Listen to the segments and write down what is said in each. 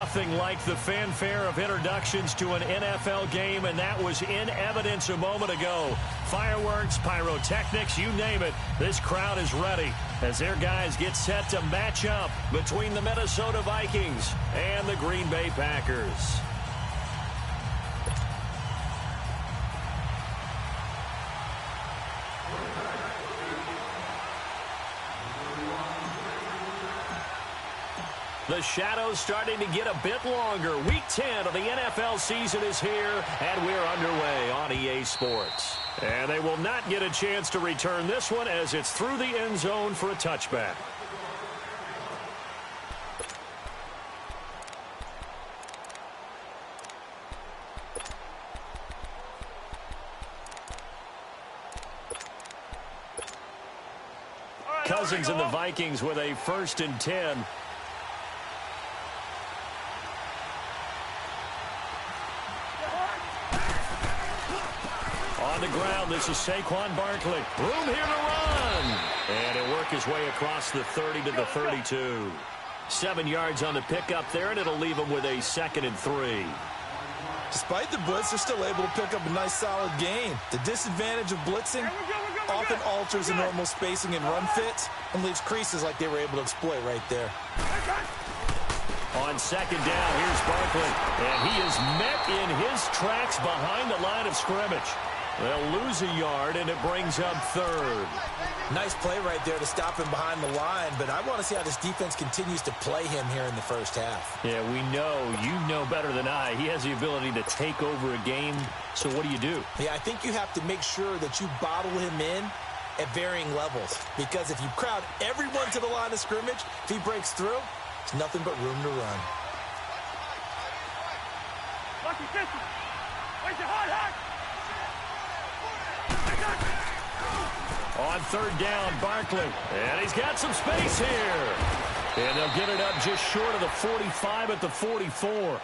Nothing like the fanfare of introductions to an NFL game, and that was in evidence a moment ago. Fireworks, pyrotechnics, you name it. This crowd is ready as their guys get set to match up between the Minnesota Vikings and the Green Bay Packers. The shadow's starting to get a bit longer. Week 10 of the NFL season is here, and we're underway on EA Sports. And they will not get a chance to return this one as it's through the end zone for a touchback. Cousins and the Vikings with a 1st and 10. On the ground, this is Saquon Barkley. Room here to run. And he'll work his way across the 30 to the 32. 7 yards on the pickup there, and it'll leave him with a 2nd and 3. Despite the blitz, they're still able to pick up a nice, solid gain. The disadvantage of blitzing often alters the normal spacing and run fits and leaves creases like they were able to exploit right there. On 2nd down, here's Barkley. And he is met in his tracks behind the line of scrimmage. They'll lose a yard, and it brings up 3rd. Nice play right there to stop him behind the line, but I want to see how this defense continues to play him here in the first half. Yeah, we know. You know better than I. He has the ability to take over a game, so what do? Yeah, I think you have to make sure that you bottle him in at varying levels, because if you crowd everyone to the line of scrimmage, if he breaks through, it's nothing but room to run. On 3rd down, Barkley. And he's got some space here. And they'll get it up just short of the 45 at the 44.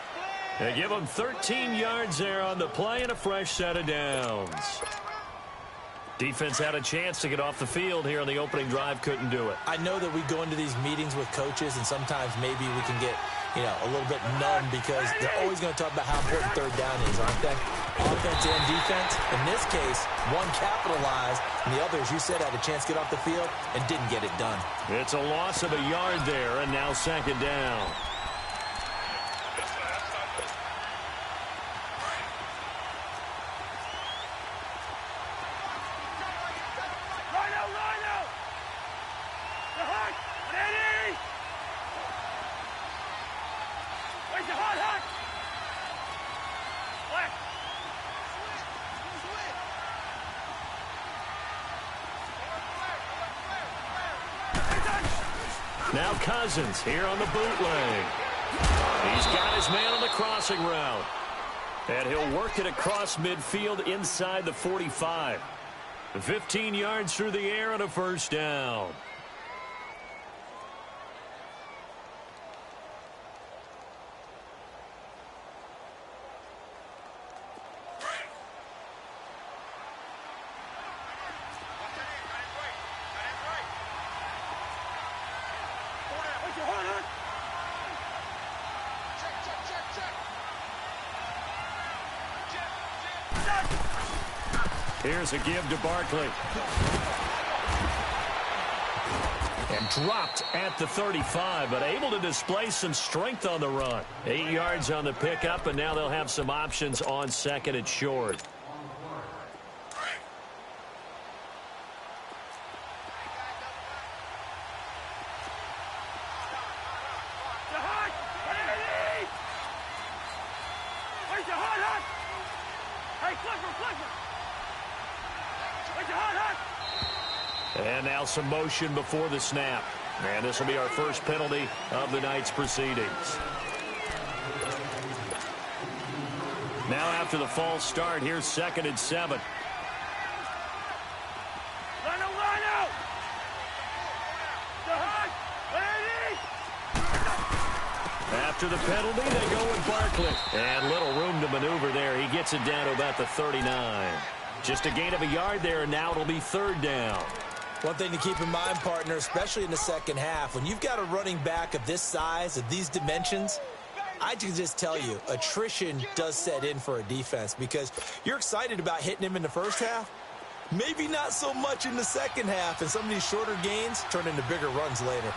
They give him 13 yards there on the play and a fresh set of downs. Defense had a chance to get off the field here on the opening drive, couldn't do it. I know that we go into these meetings with coaches, and sometimes maybe we can get, a little bit numb because they're always going to talk about how important 3rd down is, aren't they? Offense and defense. In this case, one capitalized, and the other, as you said, had a chance to get off the field and didn't get it done. It's a loss of a yard there, and now 2nd down. Now Cousins here on the bootleg. He's got his man on the crossing route. And he'll work it across midfield inside the 45. 15 yards through the air and a 1st down. Here's a give to Barkley. And dropped at the 35, but able to display some strength on the run. 8 yards on the pickup, and now they'll have some options on 2nd and short. And now some motion before the snap. And this will be our first penalty of the night's proceedings. Now after the false start, here's 2nd and 7. After the penalty, they go with Barkley. And little room to maneuver there. He gets it down to about the 39. Just a gain of a yard there, and now it'll be 3rd down. One thing to keep in mind, partner, especially in the second half, when you've got a running back of this size, of these dimensions, I can just tell you, attrition does set in for a defense because you're excited about hitting him in the first half. Maybe not so much in the second half, and some of these shorter gains turn into bigger runs later.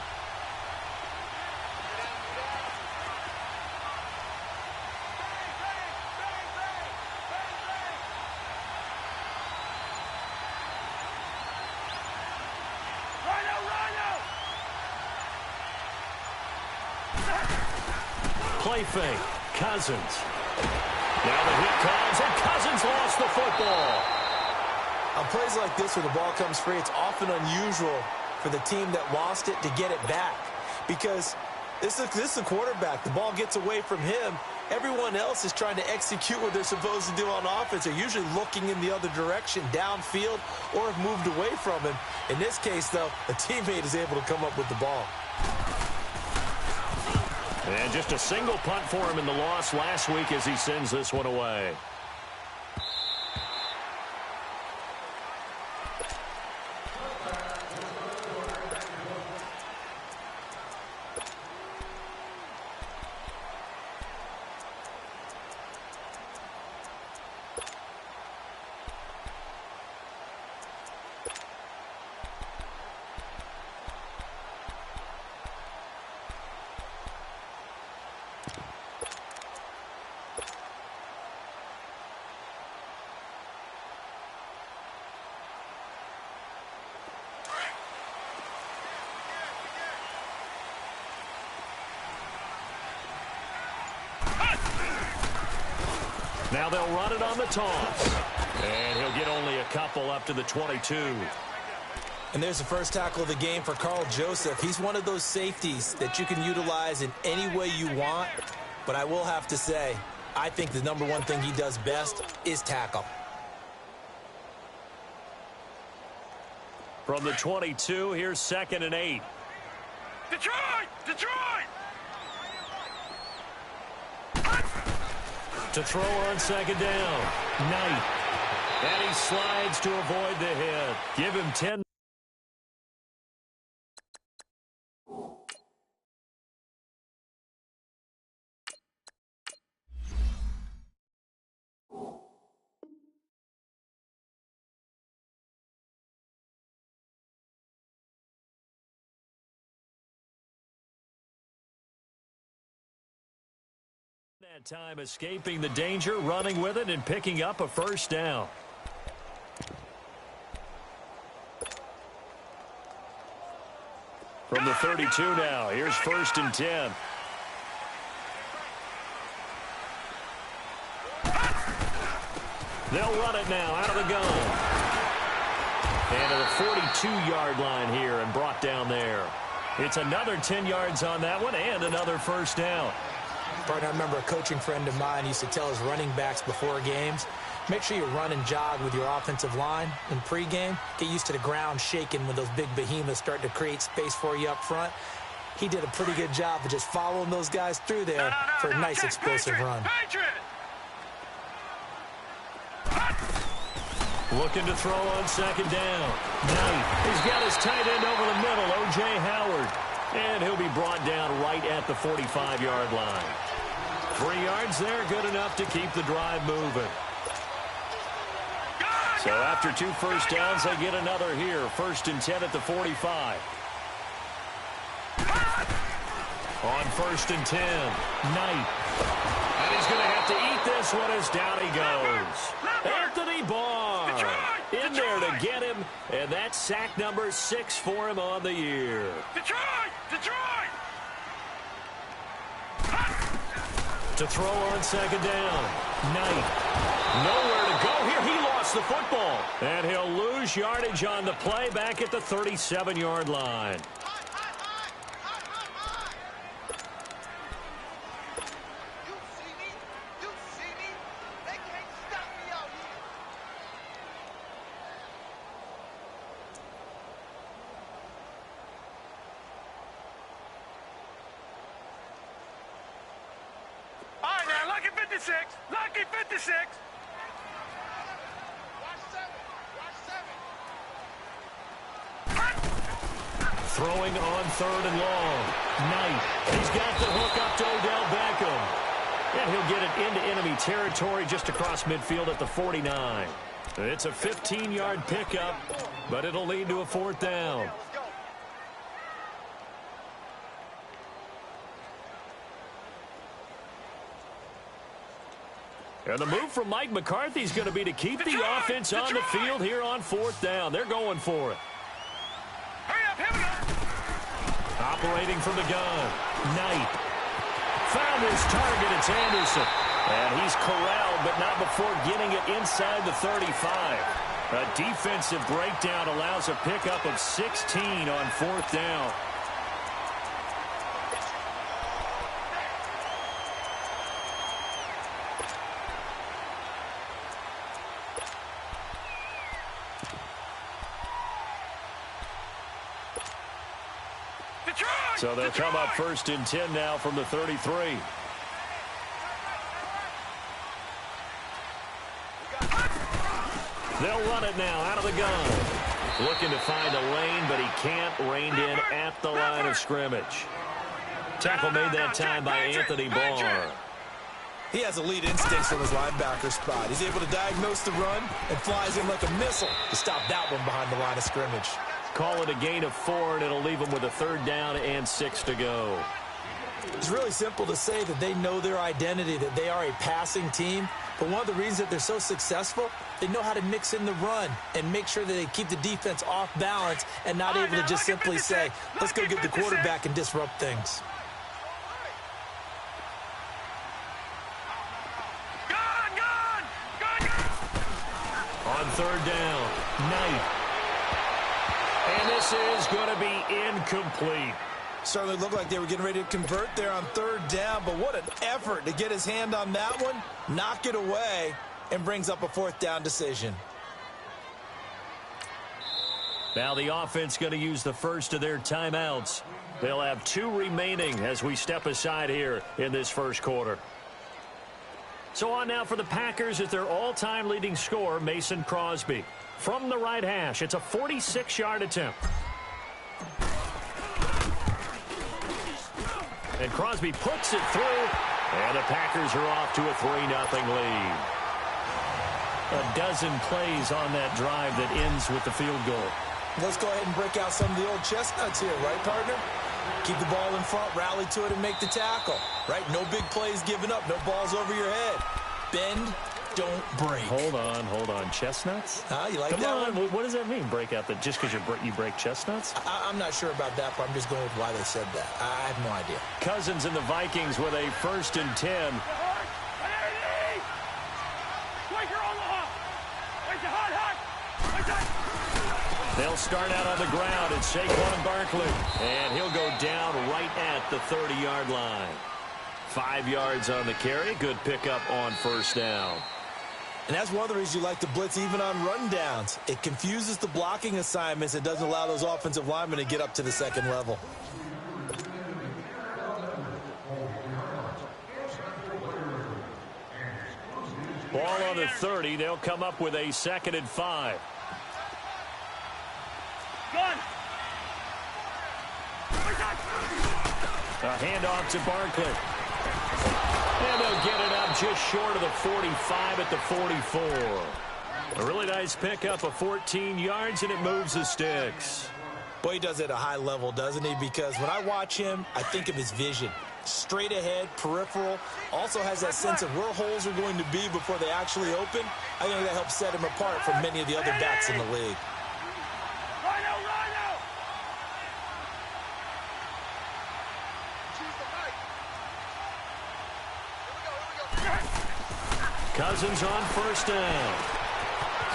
Play fake. Cousins. Now the hit comes, and Cousins lost the football. On plays like this where the ball comes free, it's often unusual for the team that lost it to get it back because this is a quarterback. The ball gets away from him. Everyone else is trying to execute what they're supposed to do on offense. They're usually looking in the other direction, downfield, or have moved away from him. In this case, though, a teammate is able to come up with the ball. And just a single punt for him in the loss last week as he sends this one away. Now they'll run it on the toss. And he'll get only a couple up to the 22. And there's the first tackle of the game for Carl Joseph. He's one of those safeties that you can utilize in any way you want. But I will have to say, I think the number one thing he does best is tackle. From the 22, here's 2nd and 8. Detroit! Detroit! To throw on 2nd down. Knight. And he slides to avoid the hit. Give him 10. That time escaping the danger, running with it, and picking up a first down. From the 32 now, here's 1st and 10. They'll run it now out of the gun. And to the 42-yard line here and brought down there. It's another 10 yards on that one and another first down. Partner, I remember a coaching friend of mine used to tell his running backs before games, make sure you run and jog with your offensive line in pregame. Get used to the ground shaking when those big behemoths start to create space for you up front. He did a pretty good job of just following those guys through there for a nice explosive run. Looking to throw on 2nd down. Knight. He's got his tight end over the middle, O.J. Howard. And he'll be brought down right at the 45-yard line. 3 yards there, good enough to keep the drive moving. So after 2 first downs, they get another here. 1st and 10 at the 45. On 1st and 10, Knight. And he's going to have to eat this one as down he goes. Anthony Barr in there to get him, and that's sack number 6 for him on the year. Detroit! Detroit! To throw on 2nd down, Knight. Nowhere to go here. He lost the football. And he'll lose yardage on the play back at the 37-yard line. Lucky 56! Lucky 56! Throwing on 3rd and long. Knight, he's got the hook up to Odell Beckham. And he'll get it into enemy territory just across midfield at the 49. It's a 15-yard pickup, but it'll lead to a 4th down. And the move from Mike McCarthy is going to be to keep the offense on the field here on 4th down. They're going for it. Operating from the gun, Knight. Found his target, it's Anderson. And he's corralled, but not before getting it inside the 35. A defensive breakdown allows a pickup of 16 on 4th down. So they'll come up 1st and 10 now from the 33. They'll run it now out of the gun. Looking to find a lane, but he can't. Reined in at the line of scrimmage. Tackle made that time by Anthony Barr. He has elite instincts from his linebacker spot. He's able to diagnose the run and flies in like a missile to stop that one behind the line of scrimmage. Call it a gain of 4, and it'll leave them with a 3rd down and 6 to go. It's really simple to say that they know their identity, that they are a passing team. But one of the reasons that they're so successful, they know how to mix in the run and make sure that they keep the defense off balance and not able to just simply say, let's go get the quarterback and disrupt things. On 3rd down, Knight. And this is going to be incomplete. Certainly looked like they were getting ready to convert there on 3rd down, but what an effort to get his hand on that one, knock it away, and brings up a 4th down decision. Now the offense going to use the first of their timeouts. They'll have 2 remaining as we step aside here in this first quarter. So on now for the Packers is their all-time leading scorer, Mason Crosby. From the right hash, it's a 46-yard attempt. And Crosby puts it through, and the Packers are off to a 3-0 lead. A dozen plays on that drive that ends with the field goal. Let's go ahead and break out some of the old chestnuts here, right, partner? Keep the ball in front, rally to it, and make the tackle, right? No big plays given up, no balls over your head. Bend, don't break. Hold on. Chestnuts? You like Come that on. one? What does that mean, break out? That just because you break chestnuts? I'm not sure about that, but I'm just going with why they said that. I have no idea. Cousins and the Vikings with a 1st and 10. They'll start out on the ground. It's Saquon Barkley. And he'll go down right at the 30-yard line. 5 yards on the carry. Good pickup on 1st down. And that's one of the reasons you like to blitz even on rundowns. It confuses the blocking assignments. It doesn't allow those offensive linemen to get up to the 2nd level. Ball on the 30. They'll come up with a 2nd and 5. A handoff to Barkley. And they'll get it up just short of the 45 at the 44. A really nice pickup of 14 yards, and it moves the sticks. Boy, he does it at a high level, doesn't he? Because when I watch him, I think of his vision. Straight ahead, peripheral. Also has that sense of where holes are going to be before they actually open. I think that helps set him apart from many of the other backs in the league. Cousins on 1st down.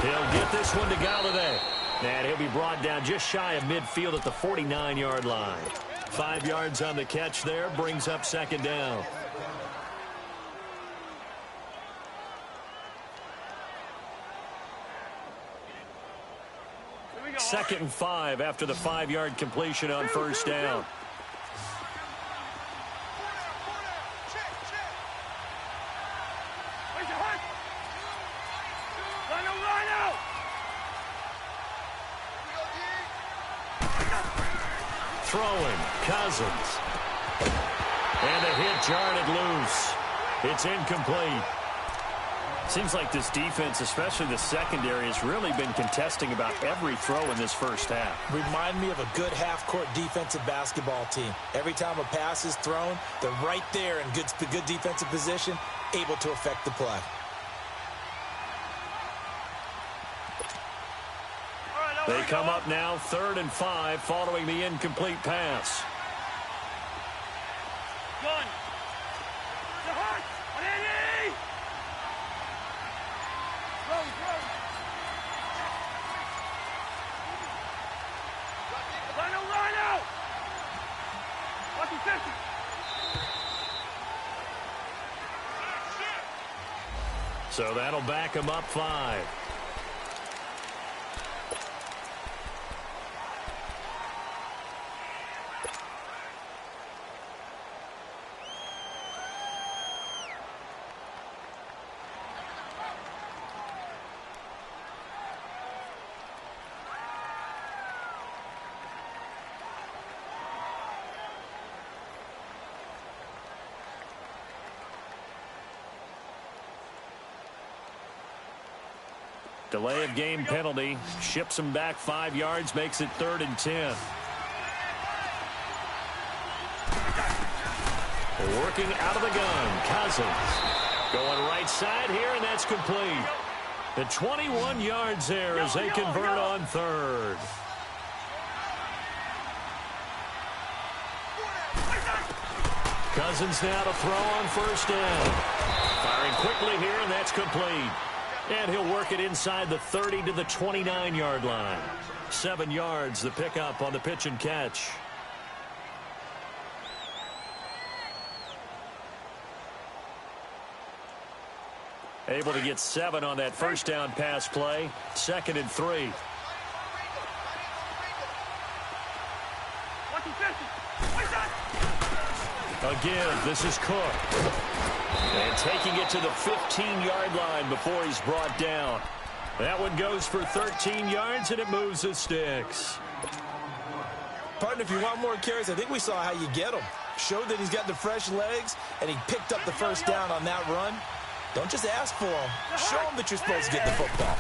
He'll get this one to Galladay. And he'll be brought down just shy of midfield at the 49-yard line. 5 yards on the catch there, brings up 2nd down. Second and 5 after the 5-yard completion on 1st down. Throwing, Cousins. And the hit jarred it loose. It's incomplete. Seems like this defense, especially the secondary, has really been contesting about every throw in this first half. Remind me of a good half-court defensive basketball team. Every time a pass is thrown, they're right there in good defensive position, able to affect the play. They come up now 3rd and 5 following the incomplete pass. Gun. Line out! Lucky 50. So that'll back him up 5. Delay of game penalty. Ships him back 5 yards. Makes it 3rd and 10. Working out of the gun. Cousins. Going right side here, and that's complete. The 21 yards there as they convert on 3rd. Cousins now to throw on 1st down. Firing quickly here, and that's complete. And he'll work it inside the 30 to the 29-yard line. 7 yards, the pickup on the pitch and catch. Able to get 7 on that 1st down pass play. 2nd and 3. Again, this is Cook. And taking it to the 15-yard line before he's brought down. That one goes for 13 yards, and it moves the sticks. Partner, if you want more carries, I think we saw how you get them. Showed that he's got the fresh legs, and he picked up the 1st down on that run. Don't just ask for them. Show them that you're supposed to get the football.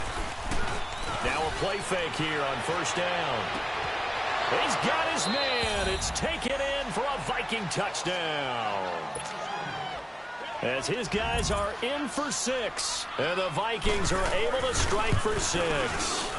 Now a play fake here on 1st down. He's got his man. It's taken in for a Viking touchdown. As his guys are in for 6. And the Vikings are able to strike for 6.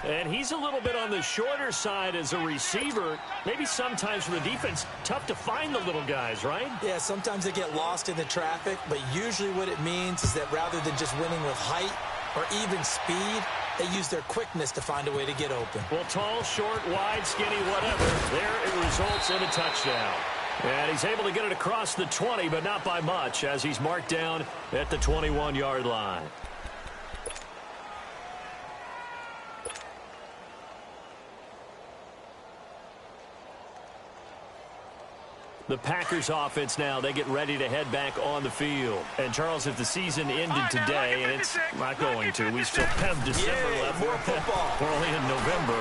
And he's a little bit on the shorter side as a receiver. Maybe sometimes for the defense, tough to find the little guys, right? Yeah, sometimes they get lost in the traffic, but usually what it means is that rather than just winning with height or even speed, they use their quickness to find a way to get open. Well, tall, short, wide, skinny, whatever. There it results in a touchdown. And he's able to get it across the 20, but not by much, as he's marked down at the 21-yard line. The Packers offense now, they get ready to head back on the field. And, Charles, if the season ended today, and it's not going to, we still have December left. More football. We're only in November.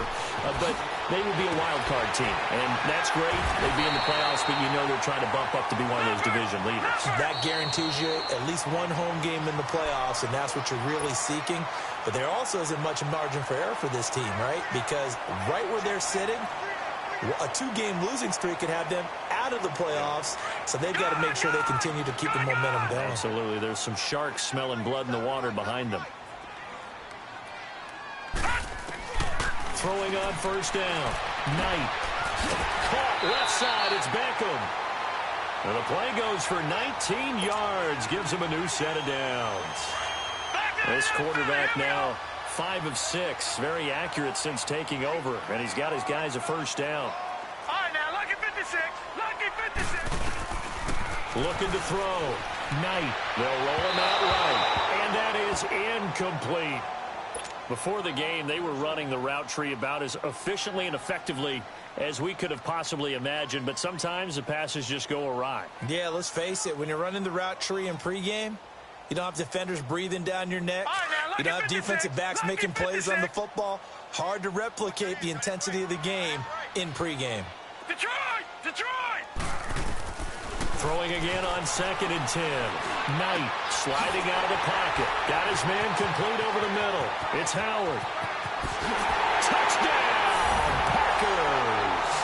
But they would be a wild card team. And that's great. They'd be in the playoffs, but you know they're trying to bump up to be one of those division leaders. That guarantees you at least one home game in the playoffs, and that's what you're really seeking. But there also isn't much margin for error for this team, right? Because right where they're sitting, a 2-game losing streak could have them out of the playoffs, so they've got to make sure they continue to keep the momentum going. Absolutely. There's some sharks smelling blood in the water behind them. Throwing on 1st down. Knight. Caught left side. It's Beckham. And the play goes for 19 yards. Gives him a new set of downs. This quarterback now 5 of 6. Very accurate since taking over. And he's got his guys a 1st down. All right, now, lucky 56. Lucky 56. Looking to throw. Knight. They'll roll him out right. And that is incomplete. Before the game, they were running the route tree about as efficiently and effectively as we could have possibly imagined. But sometimes the passes just go awry. Yeah, let's face it. When you're running the route tree in pregame, you don't have defenders breathing down your neck. You don't have defensive backs making plays on the football. Hard to replicate the intensity of the game in pregame. Detroit! Detroit! Throwing again on 2nd and 10. Knight sliding out of the pocket. Got his man complete over the middle. It's Howard. Touchdown, Packers!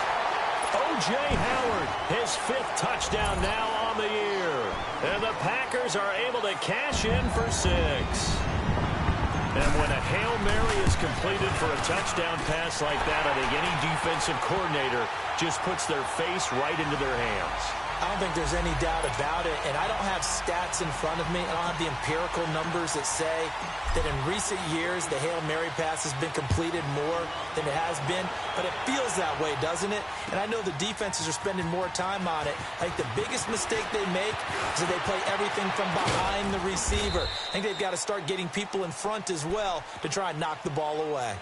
O.J. Howard, his 5th touchdown now on the year. And the Packers are able to cash in for 6. And when a Hail Mary is completed for a touchdown pass like that, I think any defensive coordinator just puts their face right into their hands. I don't think there's any doubt about it, and I don't have stats in front of me. I don't have the empirical numbers that say that in recent years the Hail Mary pass has been completed more than it has been, but it feels that way, doesn't it? And I know the defenses are spending more time on it. I think the biggest mistake they make is that they play everything from behind the receiver. I think they've got to start getting people in front as well to try and knock the ball away.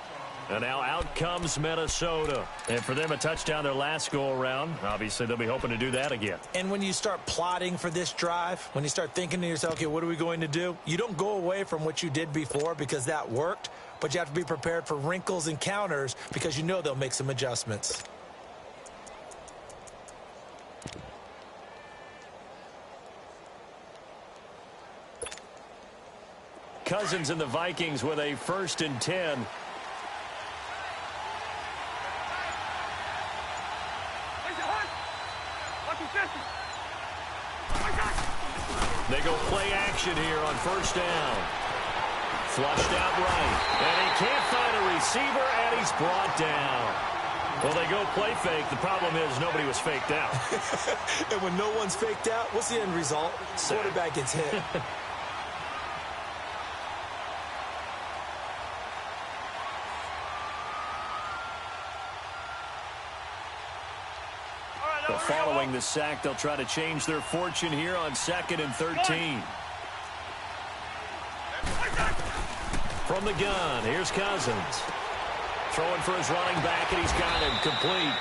And now out comes Minnesota. And for them, a touchdown their last go-around. Obviously, they'll be hoping to do that again. And when you start plotting for this drive, when you start thinking to yourself, okay, what are we going to do? You don't go away from what you did before because that worked, but you have to be prepared for wrinkles and counters because you know they'll make some adjustments. Cousins and the Vikings with a 1st and 10. They go play action here on 1st down. Flushed out right. And he can't find a receiver, and he's brought down. Well, they go play fake. The problem is nobody was faked out. And when no one's faked out, what's the end result? Quarterback gets hit. Following the sack, they'll try to change their fortune here on 2nd and 13. From the gun, here's Cousins. Throwing for his running back, and he's got him complete.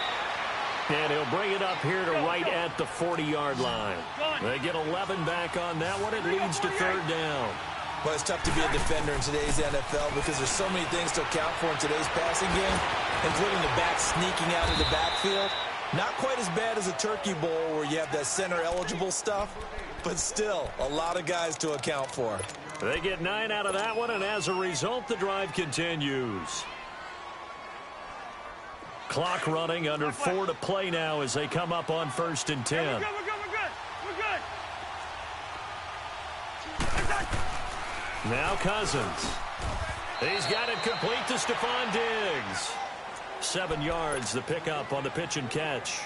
And he'll bring it up here to right at the 40-yard line. They get 11 back on that one. It leads to 3rd down. Well, it's tough to be a defender in today's NFL because there's so many things to account for in today's passing game, including the back sneaking out of the backfield. Not quite as bad as a turkey bowl where you have that center-eligible stuff, but still a lot of guys to account for. They get 9 out of that one, and as a result, the drive continues. Clock running, under 4 to play now as they come up on 1st and 10. We're good. Now Cousins. He's got it complete to Stephon Diggs. 7 yards, the pickup on the pitch and catch.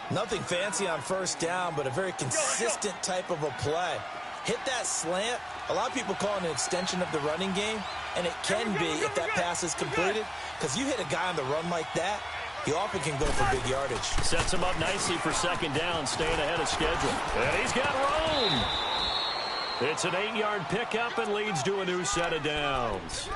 Nothing fancy on 1st down, but a very consistent type of a play. Hit that slant. A lot of people call it an extension of the running game, and it can be if that pass is completed, because you hit a guy on the run like that, he often can go for big yardage. Sets him up nicely for 2nd down, staying ahead of schedule. And he's got room. It's an 8-yard pickup and leads to a new set of downs.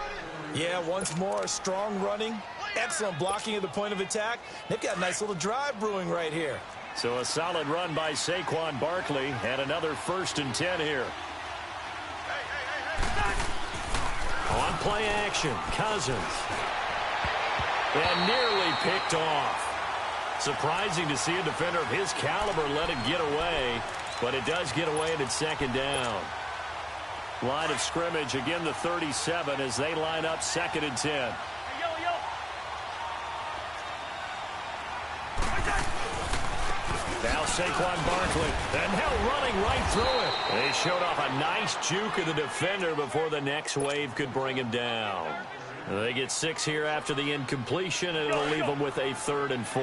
Yeah, once more, strong running. Excellent blocking at the point of attack. They've got a nice little drive brewing right here. So a solid run by Saquon Barkley and another 1st and 10 here. On play action, Cousins. And nearly picked off. Surprising to see a defender of his caliber let it get away, but it does get away and it's 2nd down. Line of scrimmage, again the 37 as they line up 2nd and 10. Now Saquon Barkley, and now running right through it. They showed off a nice juke of the defender before the next wave could bring him down. They get 6 here after the incompletion, and it'll leave them with a 3rd and 4.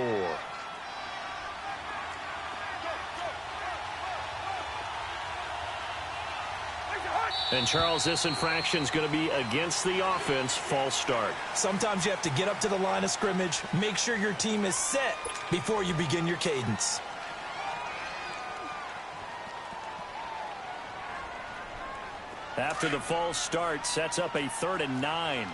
And, Charles, this infraction is going to be against the offense, false start. Sometimes you have to get up to the line of scrimmage, make sure your team is set before you begin your cadence. After the false start, sets up a 3rd and 9.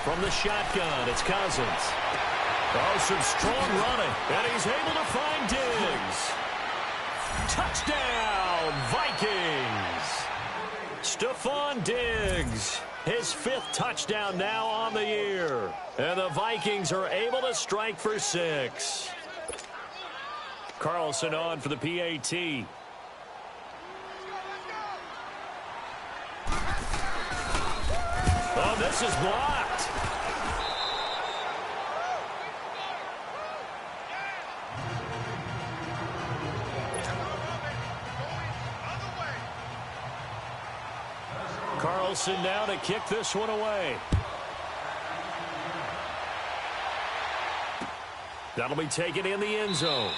From the shotgun, it's Cousins. Oh, some strong running, and he's able to find Diggs. Touchdown, Vikings! Stephon Diggs His 5th touchdown now on the year. And the Vikings are able to strike for 6. Carlson on for the PAT. Oh, this is blocked. Carlson now to kick this one away. That'll be taken in the end zone.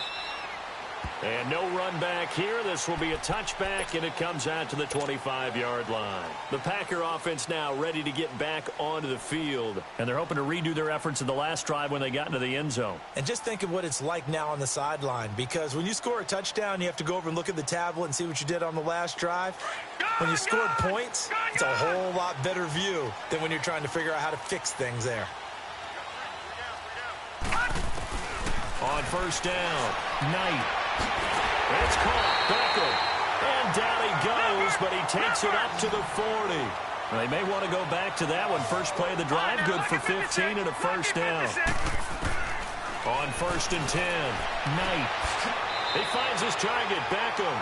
And no run back here. This will be a touchback, and it comes out to the 25-yard line. The Packer offense now ready to get back onto the field, and they're hoping to redo their efforts in the last drive when they got into the end zone. And just think of what it's like now on the sideline, because when you score a touchdown, you have to go over and look at the tablet and see what you did on the last drive. When you scored points, it's a whole lot better view than when you're trying to figure out how to fix things there. On first down, Knight. It's caught. Beckham. And down he goes, but he takes it up to the 40. They may want to go back to that one. First play of the drive, good for 15 and a first down. On first and 10, Knight. He finds his target, Beckham.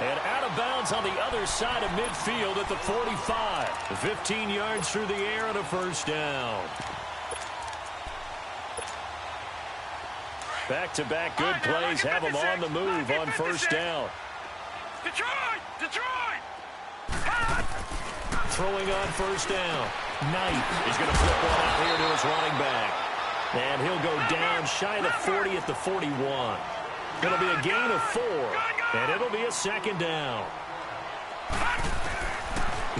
And out of bounds on the other side of midfield at the 45. 15 yards through the air and a first down. Back-to-back good plays have him on the move on first down. Detroit! Detroit! Throwing on first down. Knight is going to flip one out here to his running back. And he'll go down shy of the 40 at the 41. It'll be a gain of 4, and it'll be a second down.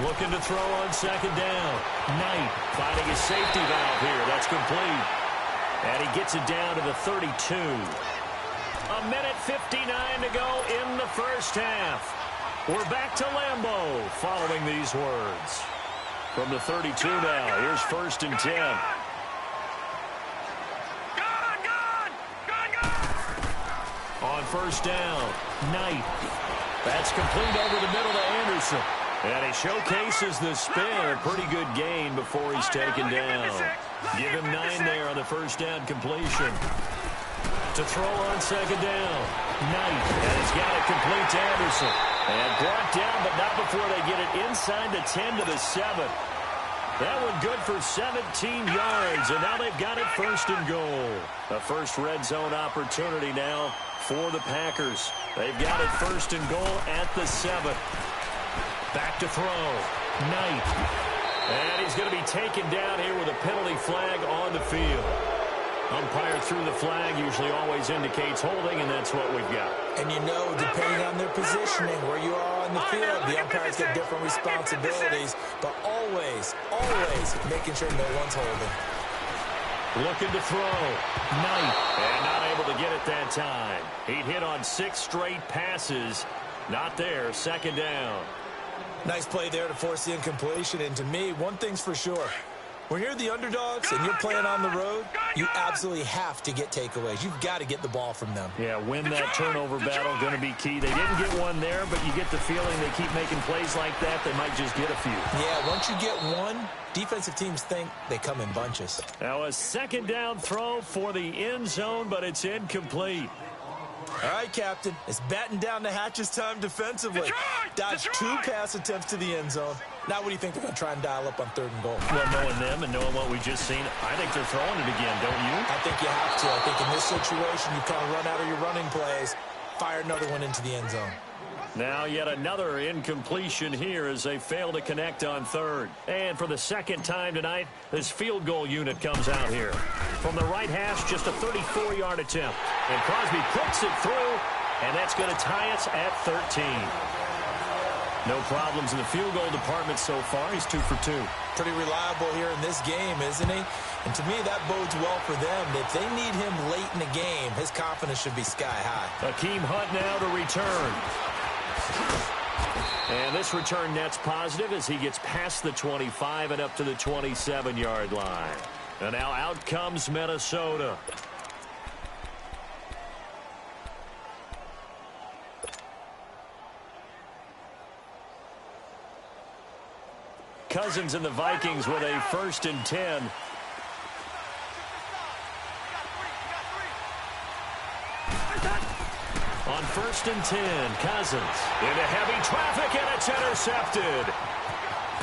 Looking to throw on second down. Knight finding his safety valve here. That's complete. And he gets it down to the 32. A minute 59 to go in the first half. We're back to Lambeau following these words. From the 32 now, here's first and 10. On first down, Knight. That's complete over the middle to Anderson. And he showcases the spin. A pretty good gain before he's taken down. Give him 9 there on the first down completion. To throw on second down. Knight. And he's got it complete to Anderson. And brought down, but not before they get it inside the 10 to the 7. That one good for 17 yards. And now they've got it first and goal. A first red zone opportunity now for the Packers. They've got it first and goal at the 7. Back to throw. Knight. And he's going to be taken down here with a penalty flag on the field. Umpire threw the flag, usually always indicates holding, and that's what we've got. And you know, depending on their positioning, where you are on the field, the umpires get different responsibilities, but always, always making sure no one's holding. Looking to throw. Knight. And not able to get it that time. He'd hit on 6 straight passes. Not there. Second down. Nice play there to force the incompletion. And to me, one thing's for sure. When you're the underdogs and you're playing on the road, you absolutely have to get takeaways. You've got to get the ball from them. Yeah, win that turnover battle, going to be key. They didn't get one there, but you get the feeling they keep making plays like that, they might just get a few. Yeah, once you get one, defensive teams think they come in bunches. Now a second down throw for the end zone, but it's incomplete. All right, Captain. It's batten down the hatches time defensively. Dodged 2 pass attempts to the end zone. Now what do you think they're going to try and dial up on 3rd and goal? Well, knowing them and knowing what we just seen, I think they're throwing it again, don't you? I think you have to. I think in this situation, you kind of run out of your running plays, fire another one into the end zone. Now yet another incompletion here as they fail to connect on 3rd. And for the second time tonight, this field goal unit comes out here. From the right hash, just a 34-yard attempt. And Crosby puts it through, and that's going to tie us at 13. No problems in the field goal department so far. He's 2 for 2. Pretty reliable here in this game, isn't he? And to me, that bodes well for them. If they need him late in the game, his confidence should be sky high. Akeem Hunt now to return. And this return net's positive as he gets past the 25 and up to the 27-yard line. And now out comes Minnesota. Cousins and the Vikings with a 1st and 10. On 1st and 10, Cousins into heavy traffic, and it's intercepted.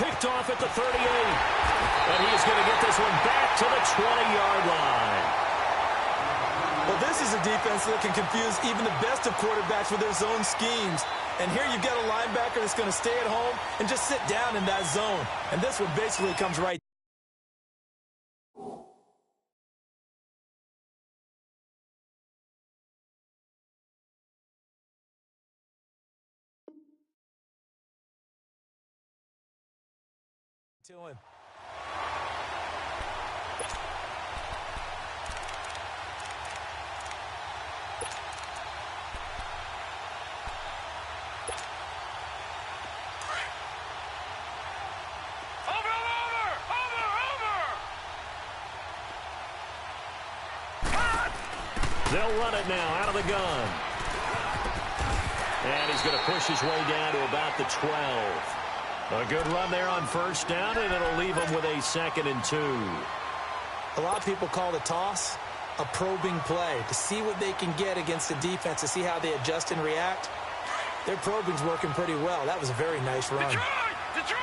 Picked off at the 38. And he's going to get this one back to the 20-yard line. Well, this is a defense that can confuse even the best of quarterbacks with their zone schemes. And here you've got a linebacker that's going to stay at home and just sit down in that zone. And this one basically comes right. To him. They'll run it now out of the gun. And he's going to push his way down to about the 12. A good run there on 1st down, and it'll leave him with a 2nd and 2. A lot of people call the toss a probing play to see what they can get against the defense, to see how they adjust and react. Their probing's working pretty well. That was a very nice run. Detroit!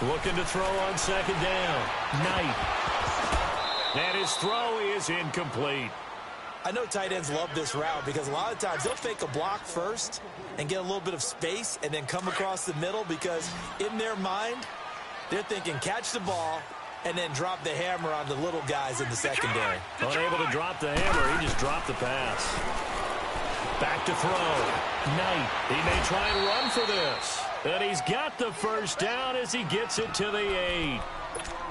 Looking to throw on 2nd down. Knight. And his throw is incomplete. I know tight ends love this route because a lot of times they'll fake a block first and get a little bit of space and then come across the middle, because in their mind, they're thinking catch the ball and then drop the hammer on the little guys in the secondary. Unable to drop the hammer, he just dropped the pass. Back to throw. Knight. He may try and run for this. And he's got the 1st down as he gets it to the 8.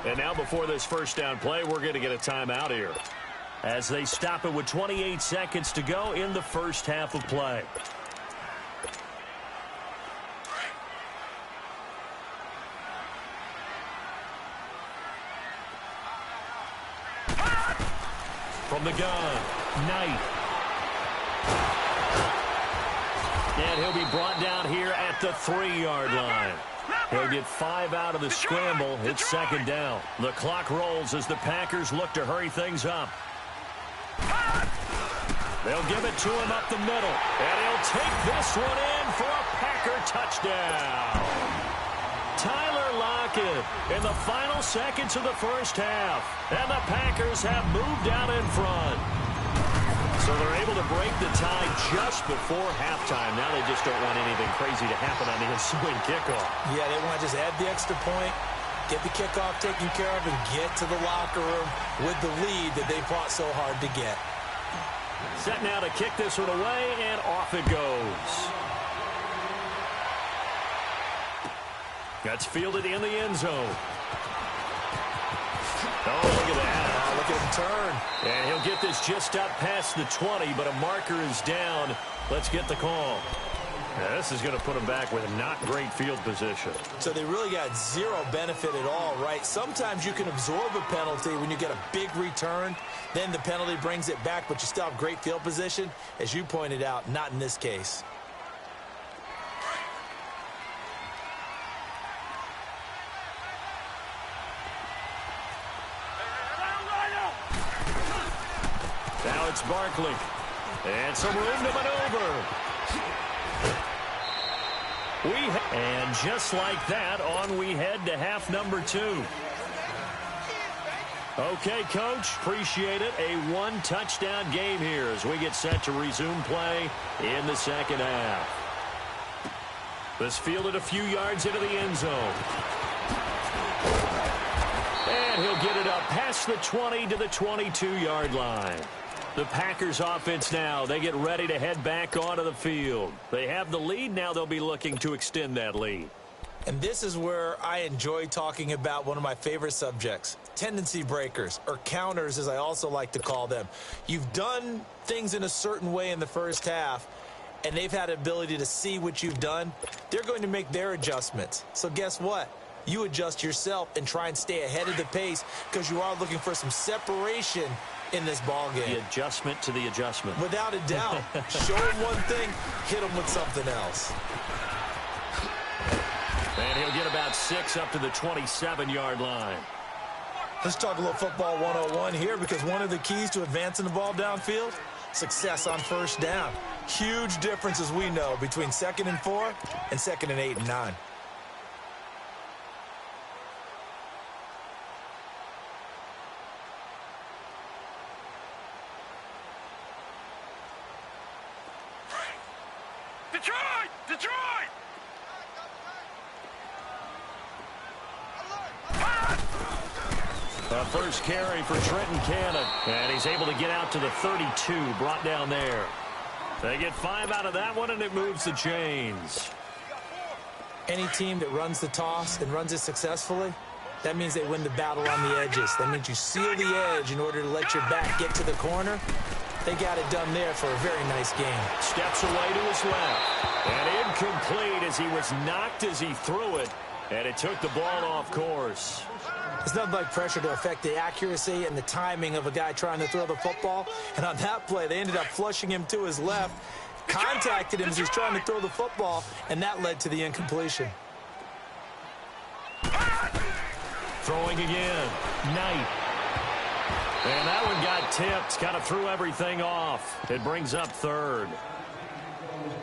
And now before this 1st down play, we're going to get a timeout here, as they stop it with 28 seconds to go in the 1st half of play. From the gun, Knight. And he'll be brought down here at the 3-yard line. He'll get 5 out of the scramble. It's 2nd down. The clock rolls as the Packers look to hurry things up. They'll give it to him up the middle. And he'll take this one in for a Packer touchdown. Tyler Lockett in the final seconds of the 1st half. And the Packers have moved out in front. So they're able to break the tie just before halftime. Now they just don't want anything crazy to happen on the ensuing kickoff. Yeah, they want to just add the extra point, get the kickoff taken care of, and get to the locker room with the lead that they fought so hard to get. Set now to kick this one away, and off it goes. That's fielded in the end zone. Oh, look at that. Oh, look at him turn. And he'll get this just up past the 20, but a marker is down. Let's get the call. Now, this is going to put him back with not great field position. So they really got zero benefit at all, right? Sometimes you can absorb a penalty when you get a big return. Then the penalty brings it back, but you still have great field position. As you pointed out, not in this case. Now it's Barkley. And some room to maneuver. And just like that, on we head to half number 2. Okay, Coach, appreciate it. A 1-touchdown game here as we get set to resume play in the 2nd half. This fielded a few yards into the end zone. And he'll get it up past the 20 to the 22-yard line. The Packers offense now, they get ready to head back onto the field. They have the lead. Now they'll be looking to extend that lead. And this is where I enjoy talking about one of my favorite subjects, tendency breakers, or counters as I also like to call them. You've done things in a certain way in the 1st half, and they've had the ability to see what you've done. They're going to make their adjustments. So guess what? You adjust yourself and try and stay ahead of the pace, because you are looking for some separation in this ball game. The adjustment to the adjustment. Without a doubt. Show them one thing, hit them with something else. And he'll get about 6 up to the 27-yard line. Let's talk a little football 101 here, because one of the keys to advancing the ball downfield, success on first down. Huge difference, as we know, between 2nd and 4 and 2nd and 8 and 9. Detroit! Detroit! A first carry for Trenton Cannon. And he's able to get out to the 32, brought down there. They get 5 out of that one, and it moves the chains. Any team that runs the toss and runs it successfully, that means they win the battle on the edges. That means you seal the edge in order to let your back get to the corner. They got it done there for a very nice game. Steps away to his left. And incomplete as he was knocked as he threw it. And it took the ball off course. It's nothing like pressure to affect the accuracy and the timing of a guy trying to throw the football. And on that play, they ended up flushing him to his left, contacted him as he's trying to throw the football, and that led to the incompletion. Throwing again. Knight. And that one got tipped. Kind of threw everything off. It brings up 3rd.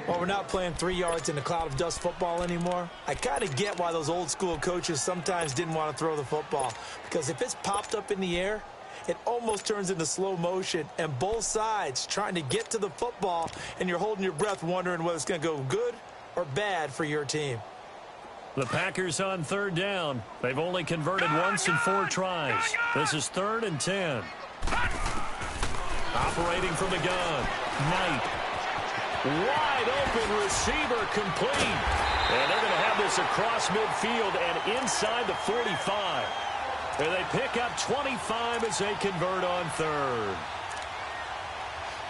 Well, we're not playing 3 yards in a cloud of dust football anymore. I kind of get why those old school coaches sometimes didn't want to throw the football. Because if it's popped up in the air, it almost turns into slow motion. And both sides trying to get to the football, and you're holding your breath wondering whether it's going to go good or bad for your team. The Packers on 3rd down. They've only converted once in 4 tries. This is 3rd and 10. Operating from the gun. Knight. Wide open receiver complete. And they're going to have this across midfield and inside the 45. And they pick up 25 as they convert on 3rd.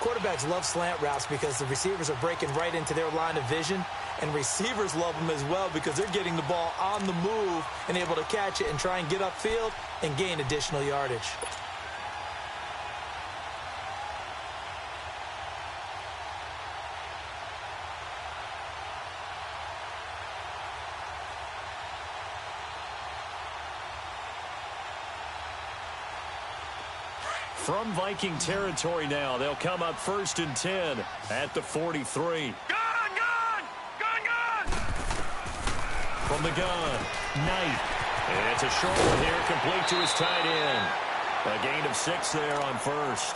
Quarterbacks love slant routes because the receivers are breaking right into their line of vision. And receivers love them as well because they're getting the ball on the move and able to catch it and try and get upfield and gain additional yardage. From Viking territory now, they'll come up 1st and 10 at the 43. From the gun, Knight. And it's a short one here, complete to his tight end. A gain of 6 there on 1st.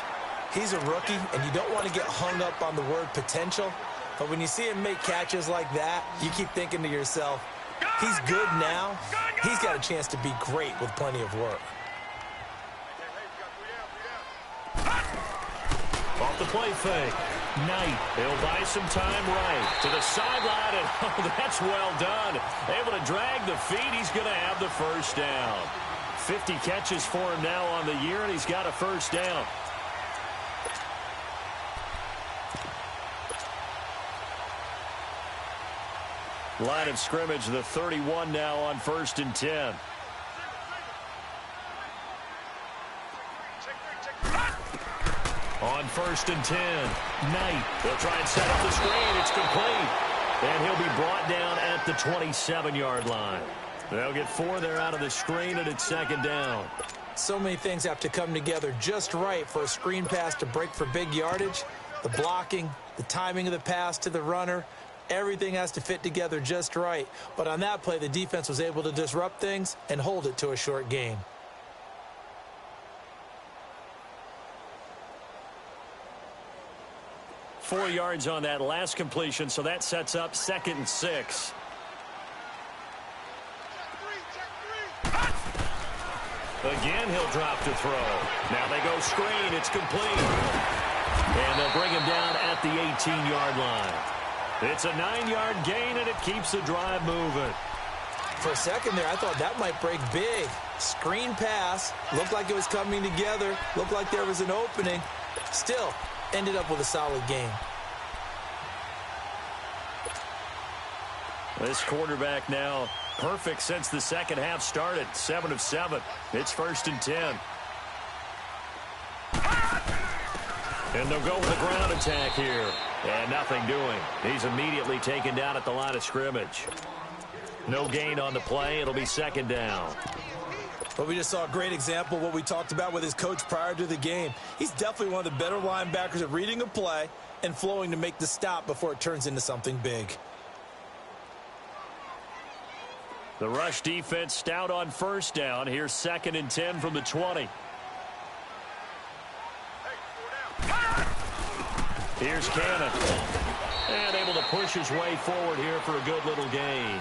He's a rookie, and you don't want to get hung up on the word potential. But when you see him make catches like that, you keep thinking to yourself, he's good now. He's got a chance to be great with plenty of work. Off the play fake. Knight. He'll buy some time right to the sideline, and oh, that's well done. Able to drag the feet. He's going to have the 1st down. 50 catches for him now on the year, and he's got a 1st down. Line of scrimmage, the 31 now on 1st and 10. On 1st and 10, Knight. They'll try and set up the screen. It's complete. And he'll be brought down at the 27-yard line. They'll get 4 there out of the screen, and it's 2nd down. So many things have to come together just right for a screen pass to break for big yardage. The blocking, the timing of the pass to the runner, everything has to fit together just right. But on that play, the defense was able to disrupt things and hold it to a short gain. Four yards on that last completion, so that sets up 2nd and 6. Again, he'll drop to throw. Now they go screen. It's complete. And they'll bring him down at the 18-yard line. It's a 9-yard gain, and it keeps the drive moving. For a second there, I thought that might break big. Screen pass. Looked like it was coming together. Looked like there was an opening. Still, ended up with a solid game. This quarterback now perfect since the second half started. 7 of 7. It's 1st and 10. And they'll go with a ground attack here. And nothing doing. He's immediately taken down at the line of scrimmage. No gain on the play. It'll be second down. But we just saw a great example of what we talked about with his coach prior to the game. He's definitely one of the better linebackers at reading a play and flowing to make the stop before it turns into something big. The rush defense stout on first down. Here's 2nd and 10 from the 20. Here's Cannon. And able to push his way forward here for a good little gain.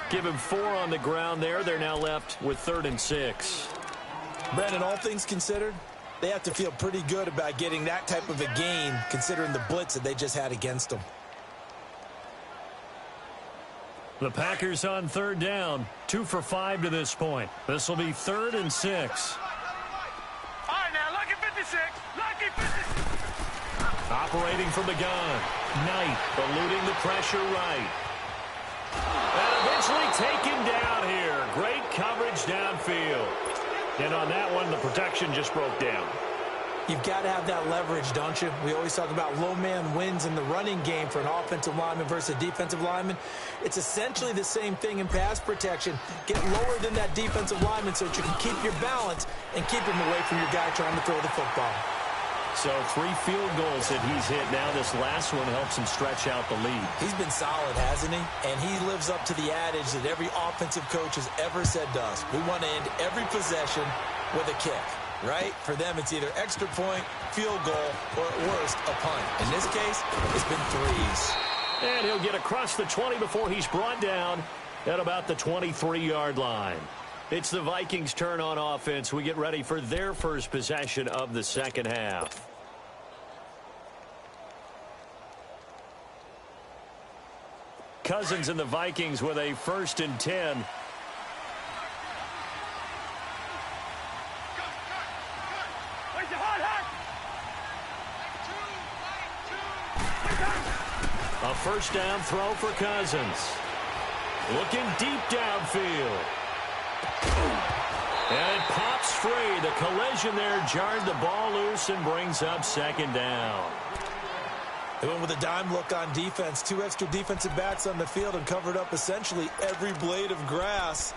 Give him 4 on the ground there. They're now left with 3rd and 6. Brandon, all things considered, they have to feel pretty good about getting that type of a gain considering the blitz that they just had against them. The Packers on 3rd down. 2 for 5 to this point. This will be 3rd and 6. All right, now, lucky 56. Lucky 56. Operating from the gun. Knight eluding the pressure right. And eventually taken down here. Great coverage downfield. And on that one, the protection just broke down. You've got to have that leverage, don't you? We always talk about low man wins in the running game for an offensive lineman versus a defensive lineman. It's essentially the same thing in pass protection. Get lower than that defensive lineman so that you can keep your balance and keep him away from your guy trying to throw the football. So 3 field goals that he's hit now. This last one helps him stretch out the lead. He's been solid, hasn't he? And he lives up to the adage that every offensive coach has ever said to us. We want to end every possession with a kick, right? For them, it's either extra point, field goal, or at worst, a punt. In this case, it's been 3s. And he'll get across the 20 before he's brought down at about the 23-yard line. It's the Vikings' turn on offense. We get ready for their first possession of the second half. Cousins and the Vikings with a 1st and 10. A first down throw for Cousins. Looking deep downfield. And it pops free. The collision there jarred the ball loose and brings up 2nd down. They went with a dime look on defense. 2 extra defensive backs on the field and covered up essentially every blade of grass.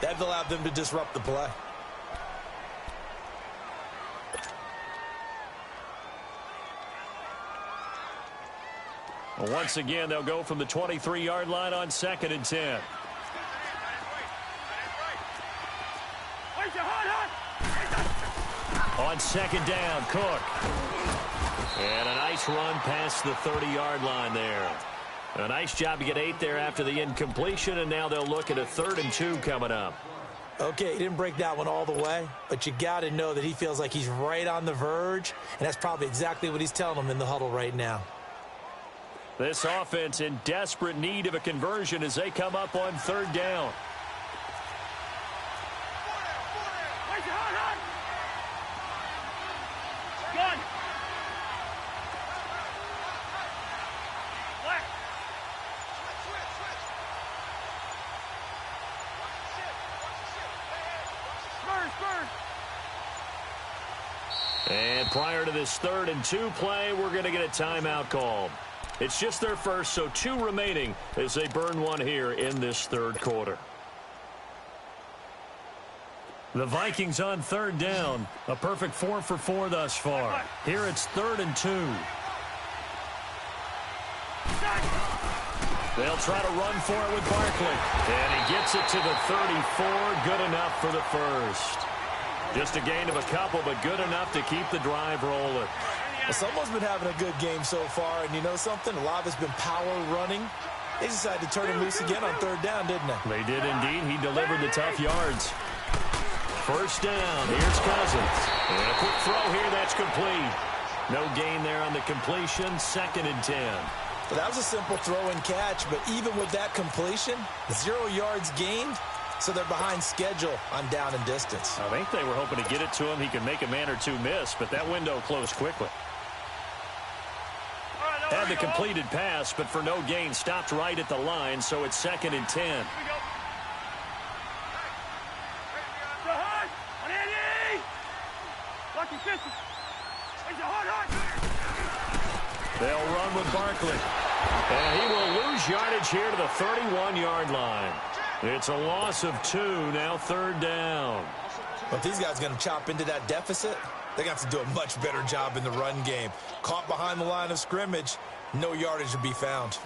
That allowed them to disrupt the play. Well, once again, they'll go from the 23-yard line on 2nd and 10. On 2nd down, Cook. And a nice run past the 30-yard line there. A nice job to get 8 there after the incompletion, and now they'll look at a 3rd and 2 coming up. Okay, he didn't break that one all the way, but you got to know that he feels like he's right on the verge, and that's probably exactly what he's telling them in the huddle right now. This offense in desperate need of a conversion as they come up on 3rd down. And prior to this 3rd and 2 play, we're going to get a timeout called. It's just their first, so 2 remaining as they burn one here in this 3rd quarter. The Vikings on 3rd down. A perfect 4 for 4 thus far. Here it's 3rd and 2. They'll try to run for it with Barkley. And he gets it to the 34. Good enough for the first. Just a gain of a couple, but good enough to keep the drive rolling. Well, someone's been having a good game so far, and you know something? A lot of it's been power running. They decided to turn him loose again on 3rd down, didn't they? They did indeed. He delivered the tough yards. First down. Here's Cousins. And a quick throw here. That's complete. No gain there on the completion. 2nd and 10. Well, that was a simple throw and catch, but even with that completion, 0 yards gained. So they're behind schedule on down and distance. I think they were hoping to get it to him. He could make a man or 2 miss, but that window closed quickly. Had the completed pass, but for no gain, stopped right at the line, so it's 2nd and 10. They'll run with Barkley. And he will lose yardage here to the 31-yard line. It's a loss of 2, now 3rd down. But if these guys are going to chop into that deficit, they're going to have to do a much better job in the run game. Caught behind the line of scrimmage, no yardage to be found.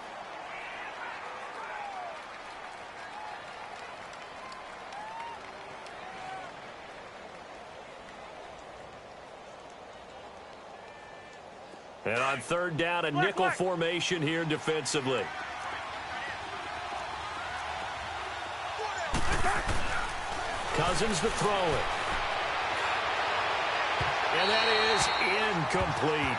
And on 3rd down, a nickel formation here defensively. Cousins to throw it. And that is incomplete.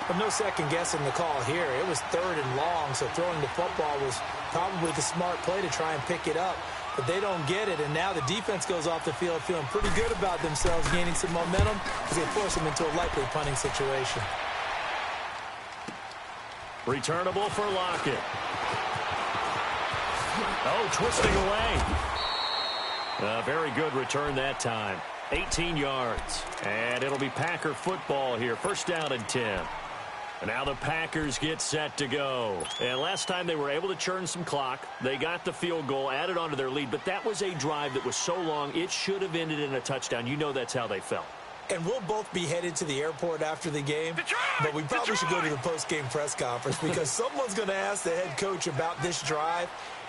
But no second guessing the call here. It was 3rd and long, so throwing the football was probably the smart play to try and pick it up. But they don't get it, and now the defense goes off the field feeling pretty good about themselves, gaining some momentum as they force them into a likely punting situation. Returnable for Lockett. Oh, twisting away. A very good return that time. 18 yards. And it'll be Packer football here. 1st down and 10. And now the Packers get set to go. And last time they were able to churn some clock. They got the field goal, added on to their lead. But that was a drive that was so long, it should have ended in a touchdown. You know that's how they felt. And we'll both be headed to the airport after the game, but we probably should go to the post-game press conference because someone's going to ask the head coach about this drive,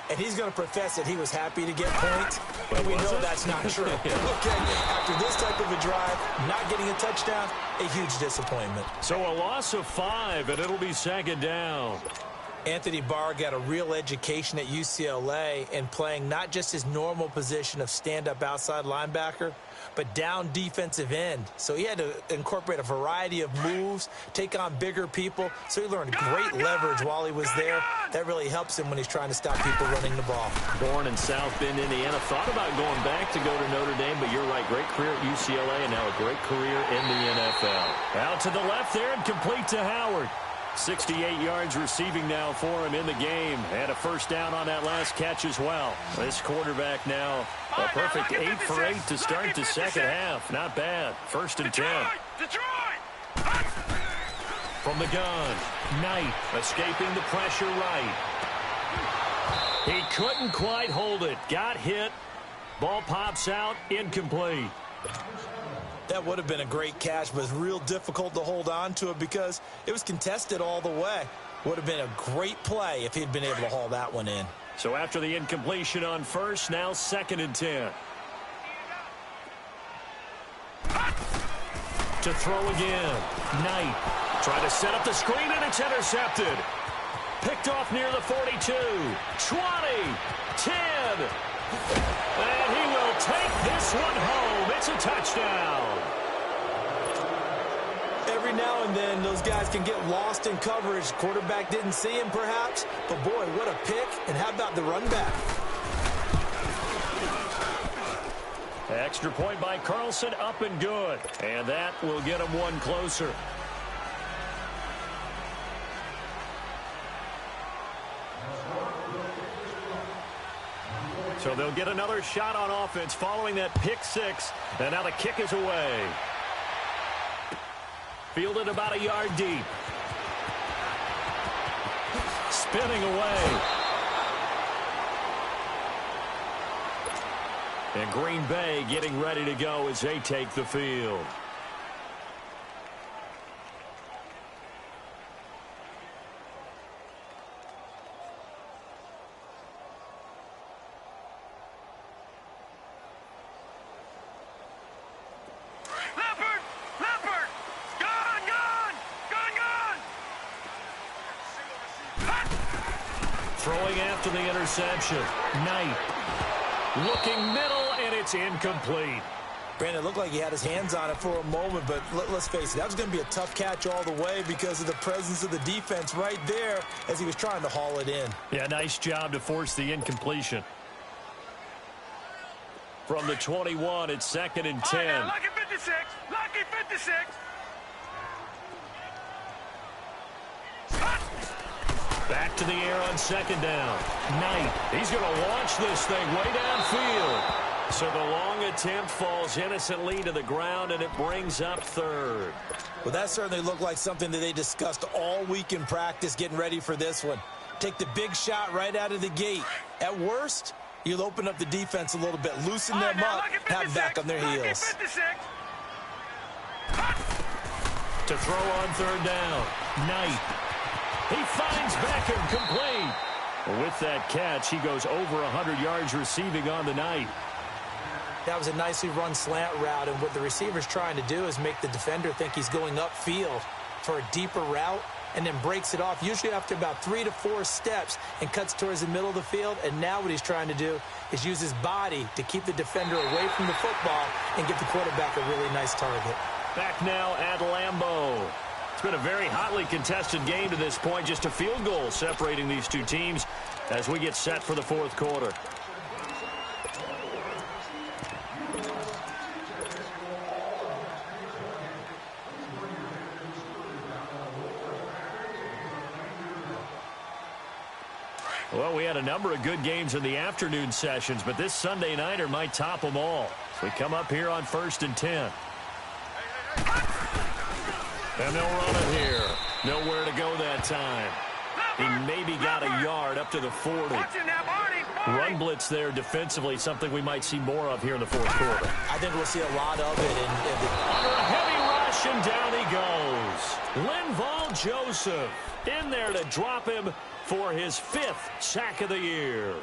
and he's going to profess that he was happy to get points, and we know that's not true. Okay, after this type of a drive, not getting a touchdown, a huge disappointment. So a loss of 5, and it'll be 2nd down. Anthony Barr got a real education at UCLA in playing not just his normal position of stand-up outside linebacker, but down defensive end. So he had to incorporate a variety of moves, take on bigger people. So he learned great leverage while he was there. That really helps him when he's trying to stop people running the ball. Born in South Bend, Indiana. Thought about going back to go to Notre Dame, but you're right. Great career at UCLA and now a great career in the NFL. Out to the left there and complete to Howard. 68 yards receiving now for him in the game. And a 1st down on that last catch as well. This quarterback now a perfect 8 for 8 to start the 2nd half. Not bad. 1st and 10. From the gun, Knight escaping the pressure right. He couldn't quite hold it. Got hit. Ball pops out. Incomplete. That would have been a great catch, but it's real difficult to hold on to it because it was contested all the way. Would have been a great play if he'd been able to haul that one in. So after the incompletion on 1st, now 2nd and 10. To throw again. Knight trying to set up the screen, and it's intercepted. Picked off near the 42. 20. 10. And he will take this one home. It's a touchdown. Every now and then, those guys can get lost in coverage. Quarterback didn't see him, perhaps. But, boy, what a pick. And how about the run back? Extra point by Carlson, up and good. And that will get him one closer. So they'll get another shot on offense following that pick 6. And now the kick is away. Fielded about a yard deep. Spinning away. And Green Bay getting ready to go as they take the field. Throwing after the interception. Knight looking middle, and it's incomplete. Brandon, it looked like he had his hands on it for a moment, but let's face it, that was going to be a tough catch all the way because of the presence of the defense right there as he was trying to haul it in. Yeah, nice job to force the incompletion. From the 21, it's 2nd and 10. Right, lucky 56. Lucky 56. Back to the air on 2nd down. Knight, he's going to launch this thing way downfield. So the long attempt falls innocently to the ground, and it brings up third. Well, that certainly looked like something that they discussed all week in practice, getting ready for this one. Take the big shot right out of the gate. At worst, you'll open up the defense a little bit, loosen them up, have them back on their heels. To throw on third down, Knight. He finds Beckham complete. With that catch, he goes over 100 yards receiving on the night. That was a nicely run slant route, and what the receiver's trying to do is make the defender think he's going upfield for a deeper route, and then breaks it off, usually after about 3 to 4 steps, and cuts towards the middle of the field. And now what he's trying to do is use his body to keep the defender away from the football and give the quarterback a really nice target. Back now at Lambeau. It's been a very hotly contested game to this point. Just a field goal separating these two teams as we get set for the fourth quarter. Well, we had a number of good games in the afternoon sessions, but this Sunday nighter might top them all. So we come up here on 1st and 10. And they'll run it here. Nowhere to go that time. He maybe got a yard up to the 40. Run blitz there defensively, something we might see more of here in the fourth quarter. I think we'll see a lot of it. Under a heavy rush, and down he goes. Linval Joseph in there to drop him for his 5th sack of the year.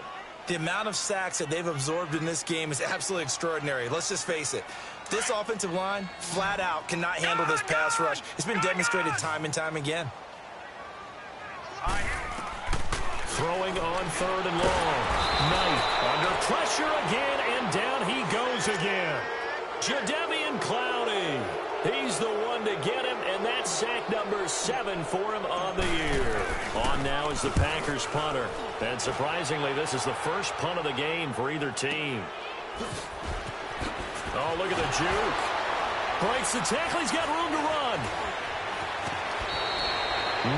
The amount of sacks that they've absorbed in this game is absolutely extraordinary. Let's just face it. This offensive line, flat out, cannot handle this pass rush. It's been demonstrated time and time again. Throwing on 3rd and long. Knight under pressure again, and down he goes again. Jadeveon Clowney. He's the one to get him, and that's sack number 7 for him on the year. On now is the Packers punter. And surprisingly, this is the first punt of the game for either team. Oh, look at the juke. Breaks the tackle. He's got room to run.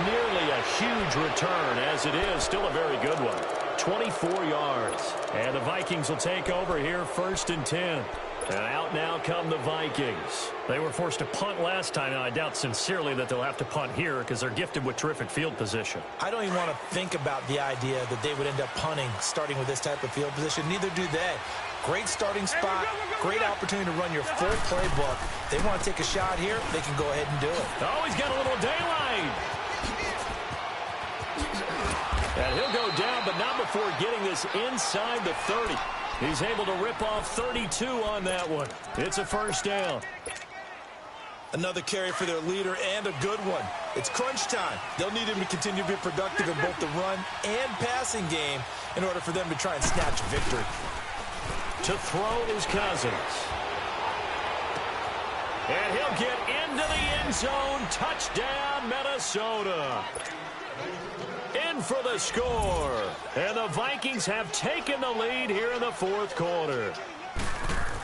Nearly a huge return, as it is. Still a very good one. 24 yards. And the Vikings will take over here 1st and 10. And out now come the Vikings. They were forced to punt last time, and I doubt sincerely that they'll have to punt here because they're gifted with terrific field position. I don't even want to think about the idea that they would end up punting starting with this type of field position. Neither do they. Great starting spot, great opportunity to run your full playbook. They want to take a shot here, they can go ahead and do it. Oh, he's got a little daylight. And he'll go down, but not before getting this inside the 30. He's able to rip off 32 on that one. It's a 1st down. Another carry for their leader, and a good one. It's crunch time. They'll need him to continue to be productive in both the run and passing game in order for them to try and snatch victory. To throw is Cousins. And he'll get into the end zone. Touchdown, Minnesota. In for the score. And the Vikings have taken the lead here in the fourth quarter.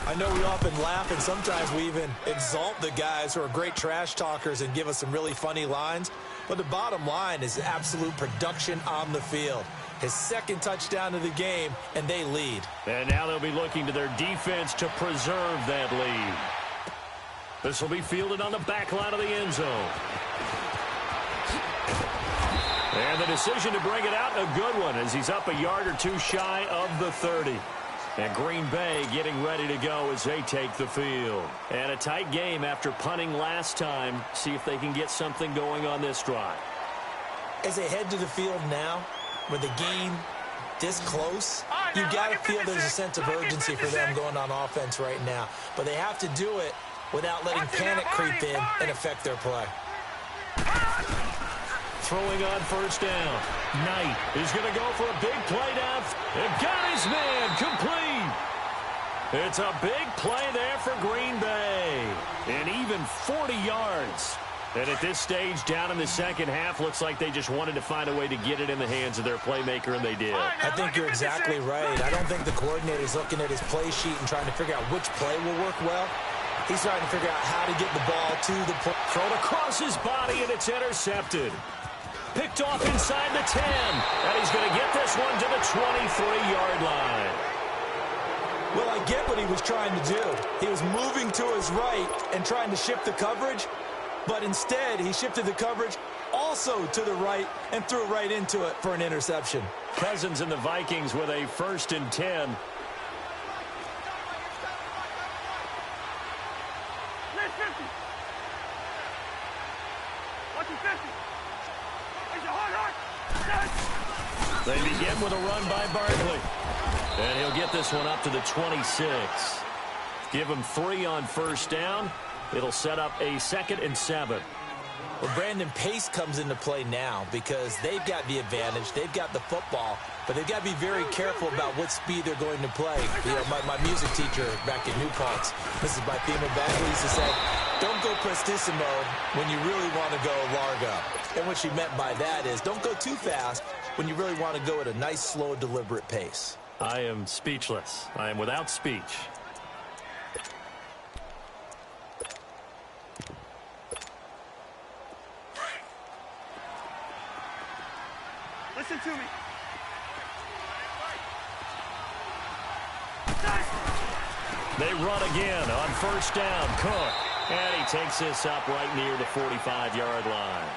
I know we often laugh, and sometimes we even exalt the guys who are great trash talkers and give us some really funny lines. But the bottom line is absolute production on the field. His 2nd touchdown of the game, and they lead. And now they'll be looking to their defense to preserve that lead. This will be fielded on the back line of the end zone. And the decision to bring it out, a good one, as he's up a yard or two shy of the 30. And Green Bay getting ready to go as they take the field. And a tight game after punting last time. See if they can get something going on this drive. As they head to the field now, with the game this close, you got to feel there's a sense of urgency for them going on offense right now. But they have to do it without letting panic creep in and affect their play. Throwing on 1st down. Knight is going to go for a big play down. And got his man complete. It's a big play there for Green Bay. And even 40 yards. And at this stage, down in the second half, looks like they just wanted to find a way to get it in the hands of their playmaker, and they did. I think you're exactly right. I don't think the coordinator's looking at his play sheet and trying to figure out which play will work well. He's trying to figure out how to get the ball to the play. Thrown across his body, and it's intercepted. Picked off inside the 10. And he's going to get this one to the 23-yard line. Well, I get what he was trying to do. He was moving to his right and trying to shift the coverage, but instead he shifted the coverage also to the right and threw right into it for an interception. Cousins and the Vikings with a 1st and 10. They begin with a run by Barkley. And he'll get this one up to the 26. Give him 3 on 1st down. It'll set up a 2nd and 7. Well, Brandon, pace comes into play now because they've got the advantage. They've got the football, but they've got to be very careful about what speed they're going to play. You know, my music teacher back at New Paltz, Mrs. Bythema Bagley, used to say, don't go prestissimo when you really want to go largo. And what she meant by that is don't go too fast when you really want to go at a nice, slow, deliberate pace. I am speechless. I am without speech. Listen to me. They run again on 1st down. Cook. And he takes this up right near the 45-yard line.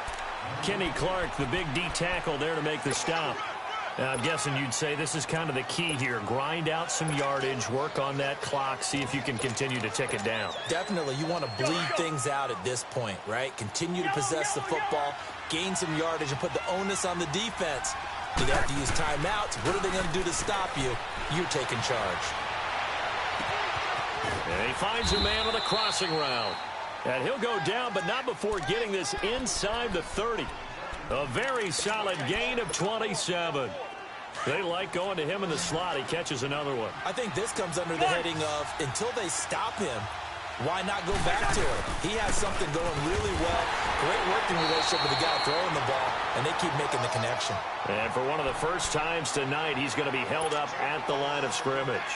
Kenny Clark, the big D tackle there to make the stop. I'm guessing you'd say this is kind of the key here. Grind out some yardage, work on that clock, see if you can continue to tick it down. Definitely. You want to bleed things out at this point, right? Continue to possess the football, gain some yardage, and put the onus on the defense. Do they have to use timeouts? What are they going to do to stop you? You're taking charge. And he finds a man on the crossing route. And he'll go down, but not before getting this inside the 30. A very solid gain of 27. They like going to him in the slot. He catches another one. I think this comes under the heading of until they stop him, why not go back to it? He has something going really well. Great working relationship with the guy throwing the ball, and they keep making the connection. And for one of the first times tonight, he's going to be held up at the line of scrimmage.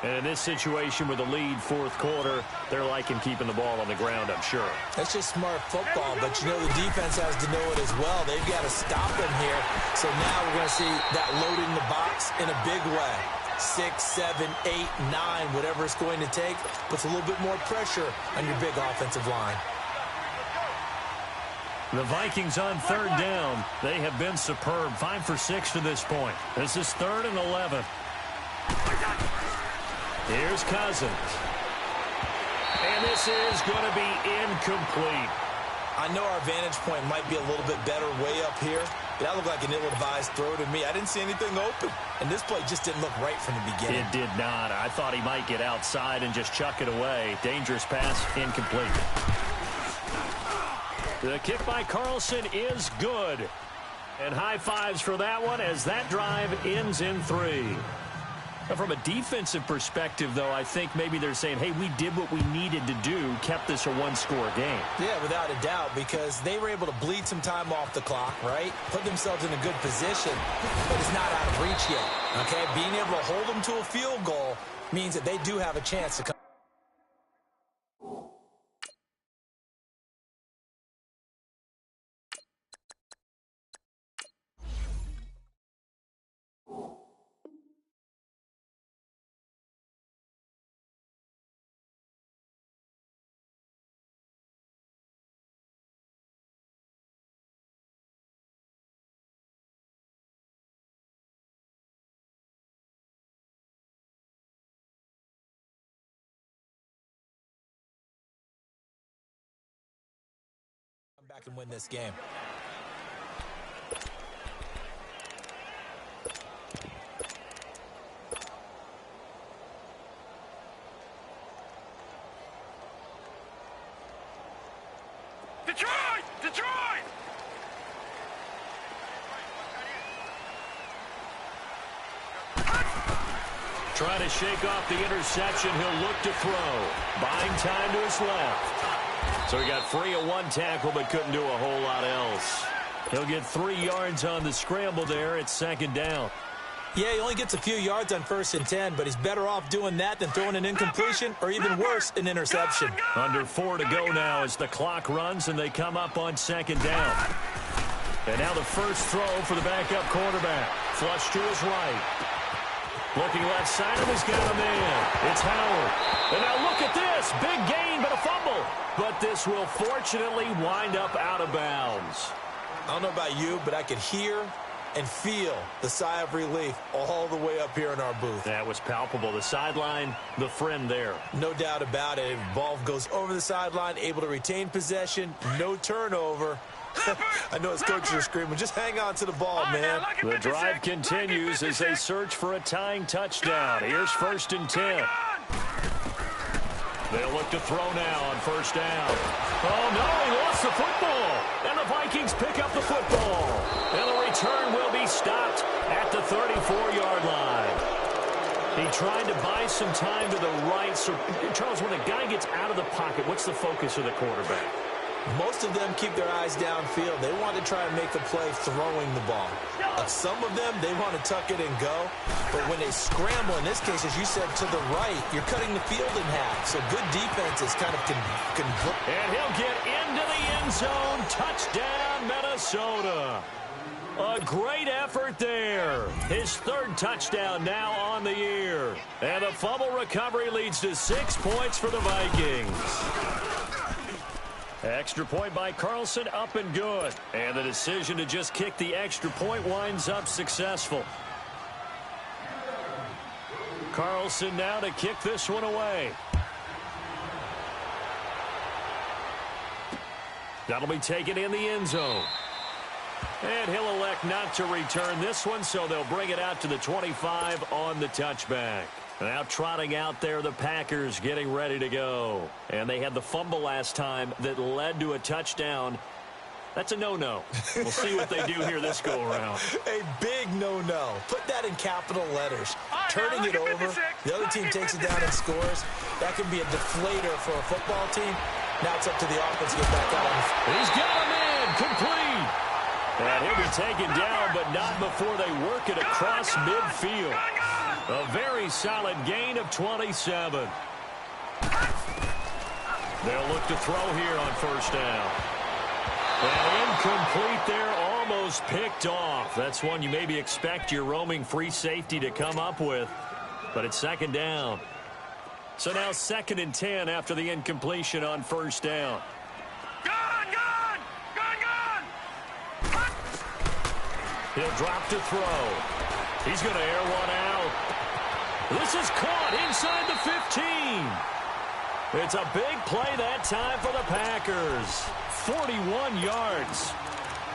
And in this situation with the lead 4th quarter, they're liking keeping the ball on the ground, I'm sure. That's just smart football, but you know the defense has to know it as well. They've got to stop them here. So now we're going to see that loading the box in a big way. 6, 7, 8, 9, whatever it's going to take, puts a little bit more pressure on your big offensive line. The Vikings on 3rd down. They have been superb. 5 for 6 to this point. This is 3rd and 11. Here's Cousins. And this is going to be incomplete. I know our vantage point might be a little bit better way up here, but that looked like an ill-advised throw to me. I didn't see anything open, and this play just didn't look right from the beginning. It did not. I thought he might get outside and just chuck it away. Dangerous pass, incomplete. The kick by Carlson is good. And high fives for that one as that drive ends in 3. From a defensive perspective, though, I think maybe they're saying, hey, we did what we needed to do, kept this a 1-score game. Yeah, without a doubt, because they were able to bleed some time off the clock, right? Put themselves in a good position, but it's not out of reach yet, okay? Being able to hold them to a field goal means that they do have a chance to come. Back and win this game. Detroit! Detroit! Trying to shake off the interception. He'll look to throw. Buying time to his left. So he got free of one tackle but couldn't do a whole lot else. He'll get 3 yards on the scramble there. It's 2nd down. Yeah, he only gets a few yards on 1st and 10, but he's better off doing that than throwing an incompletion or even worse, an interception. Under 4 to go now as the clock runs and they come up on 2nd down. And now the first throw for the backup quarterback. Flush to his right. Looking left side of his got a man. It's Howard. And now look at this. Big gain, but a fumble. But this will fortunately wind up out of bounds. I don't know about you, but I could hear and feel the sigh of relief all the way up here in our booth. That was palpable. The sideline, the friend there. No doubt about it. Ball goes over the sideline, able to retain possession, no turnover. I know his coaches are screaming, just hang on to the ball, man. The drive continues as they search for a tying touchdown. Here's 1st and 10. They'll look to throw now on 1st down. Oh, no, he lost the football. And the Vikings pick up the football. And the return will be stopped at the 34-yard line. He tried to buy some time to the right. So, Charles, when a guy gets out of the pocket, what's the focus of the quarterback? Most of them keep their eyes downfield. They want to try and make a play throwing the ball. Some of them, they want to tuck it and go. But when they scramble, in this case, as you said, to the right, you're cutting the field in half. So good defense is kind of and he'll get into the end zone. Touchdown, Minnesota. A great effort there. His 3rd touchdown now on the year. And the fumble recovery leads to 6 points for the Vikings. Extra point by Carlson, up and good. And the decision to just kick the extra point winds up successful. Carlson now to kick this one away. That'll be taken in the end zone. And he'll elect not to return this one, so they'll bring it out to the 25 on the touchback. Now trotting out there, the Packers getting ready to go. And they had the fumble last time that led to a touchdown. That's a no-no. We'll see what they do here this go-around. A big no-no. Put that in capital letters. Turning it over, the other team takes it down and scores. That can be a deflator for a football team. Now it's up to the offense to get back out on the... He's got a man, complete. And he'll be taken down, but not before they work it across midfield. A very solid gain of 27. They'll look to throw here on 1st down. And incomplete there, almost picked off. That's one you maybe expect your roaming free safety to come up with. But it's 2nd down. So now 2nd and 10 after the incompletion on 1st down. He'll drop to throw. He's going to air one out. This is caught inside the 15. It's a big play that time for the Packers. 41 yards.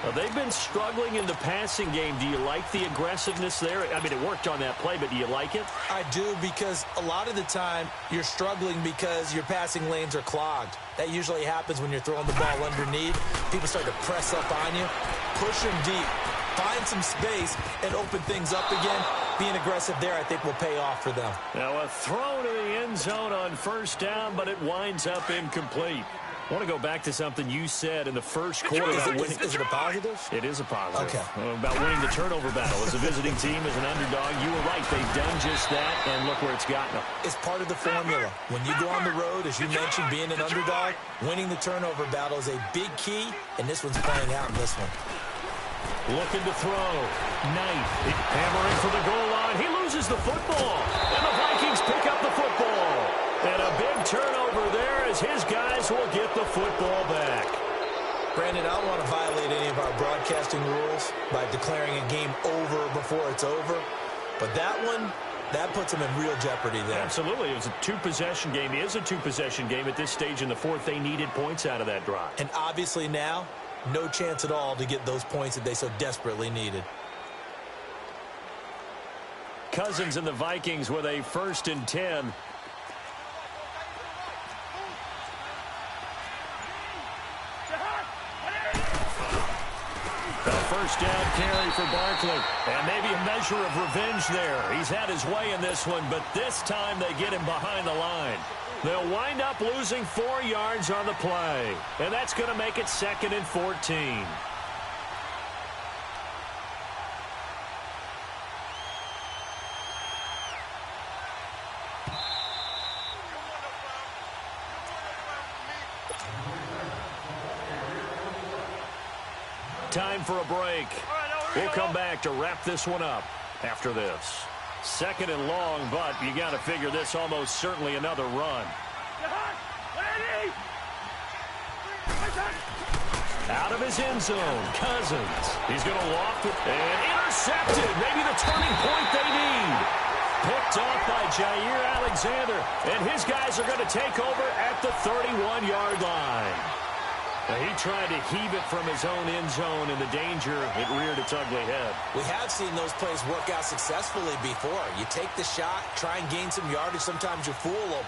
Well, they've been struggling in the passing game. Do you like the aggressiveness there? I mean, it worked on that play, but do you like it? I do, because a lot of the time you're struggling because your passing lanes are clogged. That usually happens when you're throwing the ball underneath. People start to press up on you. Push them deep. Find some space and open things up again. Being aggressive there, I think, will pay off for them. Now a throw to the end zone on 1st down, but it winds up incomplete. I want to go back to something you said in the first quarter. Is it a positive? It is a positive. Okay. About winning the turnover battle. As a visiting team, as an underdog, you were right. They've done just that, and look where it's gotten them. It's part of the formula. When you go on the road, as you mentioned, being an underdog, winning the turnover battle is a big key, and this one's playing out in this one. Looking to throw. Knight hammering for the goal line. He loses the football. And the Vikings pick up the football. And a big turnover there as his guys will get the football back. Brandon, I don't want to violate any of our broadcasting rules by declaring a game over before it's over. But that one, that puts them in real jeopardy there. Absolutely. It was a 2-possession game. It is a 2-possession game at this stage in the 4th. They needed points out of that drive. And obviously now, no chance at all to get those points that they so desperately needed. Cousins and the Vikings with a 1st and 10. A 1st down carry for Barkley. And maybe a measure of revenge there. He's had his way in this one, but this time they get him behind the line. They'll wind up losing 4 yards on the play. And that's going to make it 2nd and 14. Time for a break. We'll come back to wrap this one up after this. 2nd and long, but you got to figure this almost certainly another run. Out of his end zone, Cousins. He's going to loft it and intercepted. Maybe the turning point they need. Picked off by Jair Alexander, and his guys are going to take over at the 31-yard line. He tried to heave it from his own end zone, and the danger, it reared its ugly head. We have seen those plays work out successfully before. You take the shot, try and gain some yardage. Sometimes you fool them.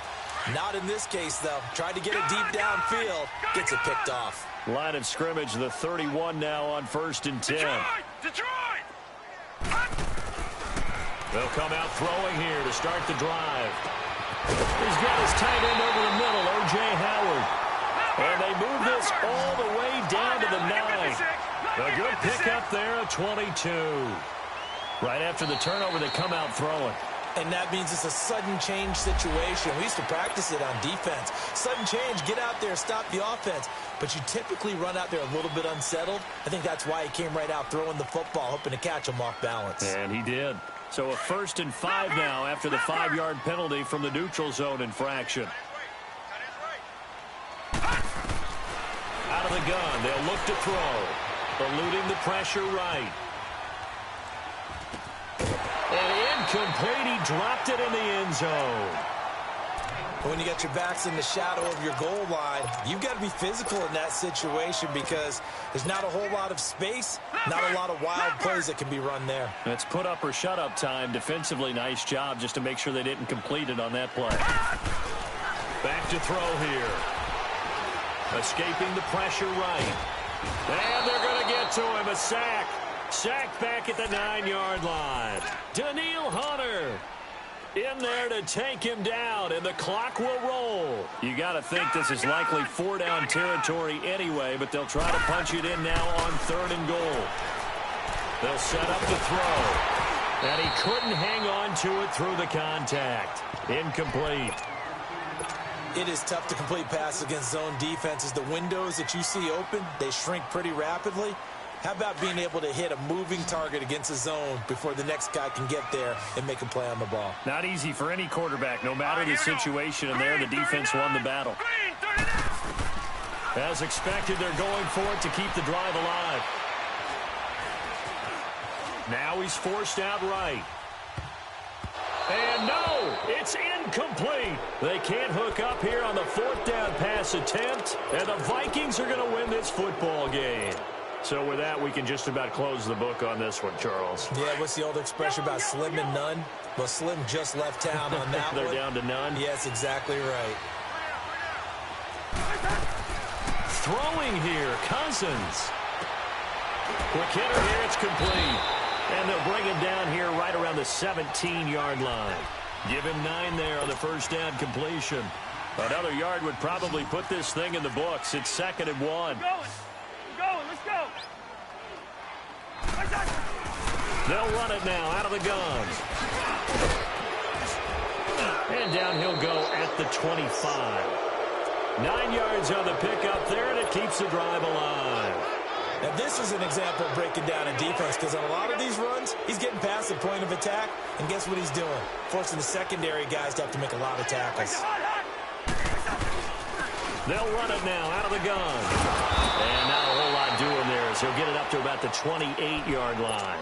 Not in this case, though. Tried to get it deep downfield. Gets it picked off. Line of scrimmage, the 31 now on 1st and 10. Detroit! They'll come out throwing here to start the drive. He's got his tight end over the middle, O.J. Howard. And they move this all the way down to the 9. A good pickup there at 22. Right after the turnover, they come out throwing. And that means it's a sudden change situation. We used to practice it on defense. Sudden change, get out there, stop the offense. But you typically run out there a little bit unsettled. I think that's why he came right out throwing the football, hoping to catch him off balance. And he did. So a 1st and 5 now after the 5-yard penalty from the neutral zone infraction. Out of the gun, they'll look to throw. Eluding the pressure right. And incomplete, he dropped it in the end zone. When you got your backs in the shadow of your goal line, you've got to be physical in that situation because there's not a whole lot of space, not a lot of wild plays that can be run there. It's put up or shut up time. Defensively, nice job just to make sure they didn't complete it on that play. Back to throw here. Escaping the pressure right. And they're going to get to him. A sack. Sacked back at the 9-yard line. Daniil Hunter in there to take him down, and the clock will roll. You got to think this is likely 4-down territory anyway, but they'll try to punch it in now on 3rd and goal. They'll set up the throw. And he couldn't hang on to it through the contact. Incomplete. It is tough to complete passes against zone defenses. The windows that you see open, they shrink pretty rapidly. How about being able to hit a moving target against a zone before the next guy can get there and make a play on the ball? Not easy for any quarterback, no matter the situation, and there the defense won the battle. As expected, they're going for it to keep the drive alive. Now he's forced out right. And no, it's incomplete. They can't hook up here on the 4th down pass attempt, and the Vikings are going to win this football game. So with that, we can just about close the book on this one, Charles. Yeah, what's the old expression about slim and none? Well, Slim just left town on that They're one. down to none? Yes, exactly right. Throwing here, Cousins. Quick hitter here, it's complete. And they'll bring him down here right around the 17-yard line. Give him 9 there on the 1st down completion. Another yard would probably put this thing in the books. It's 2nd and 1. Let's go. They'll run it now out of the gun. And down he'll go at the 25. 9 yards on the pickup there, and it keeps the drive alive. Now, this is an example of breaking down a defense because on a lot of these runs, he's getting past the point of attack, and guess what he's doing? Forcing the secondary guys to have to make a lot of tackles. They'll run it now out of the gun. And not a whole lot doing there as he'll get it up to about the 28-yard line.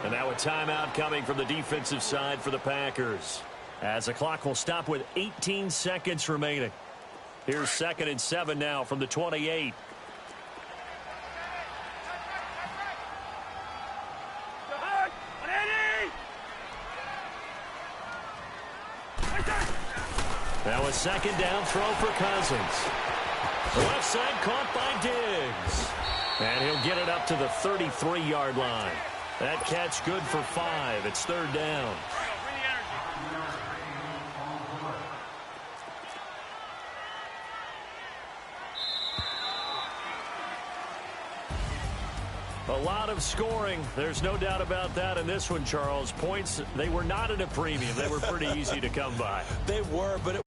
And now a timeout coming from the defensive side for the Packers, as the clock will stop with 18 seconds remaining. Here's 2nd and 7 now from the 28. Now a 2nd down throw for Cousins. Left side caught by Diggs. And he'll get it up to the 33-yard line. That catch good for 5. It's 3rd down. A lot of scoring. There's no doubt about that in this one, Charles. Points, they were not at a premium. They were pretty easy to come by. They were, but it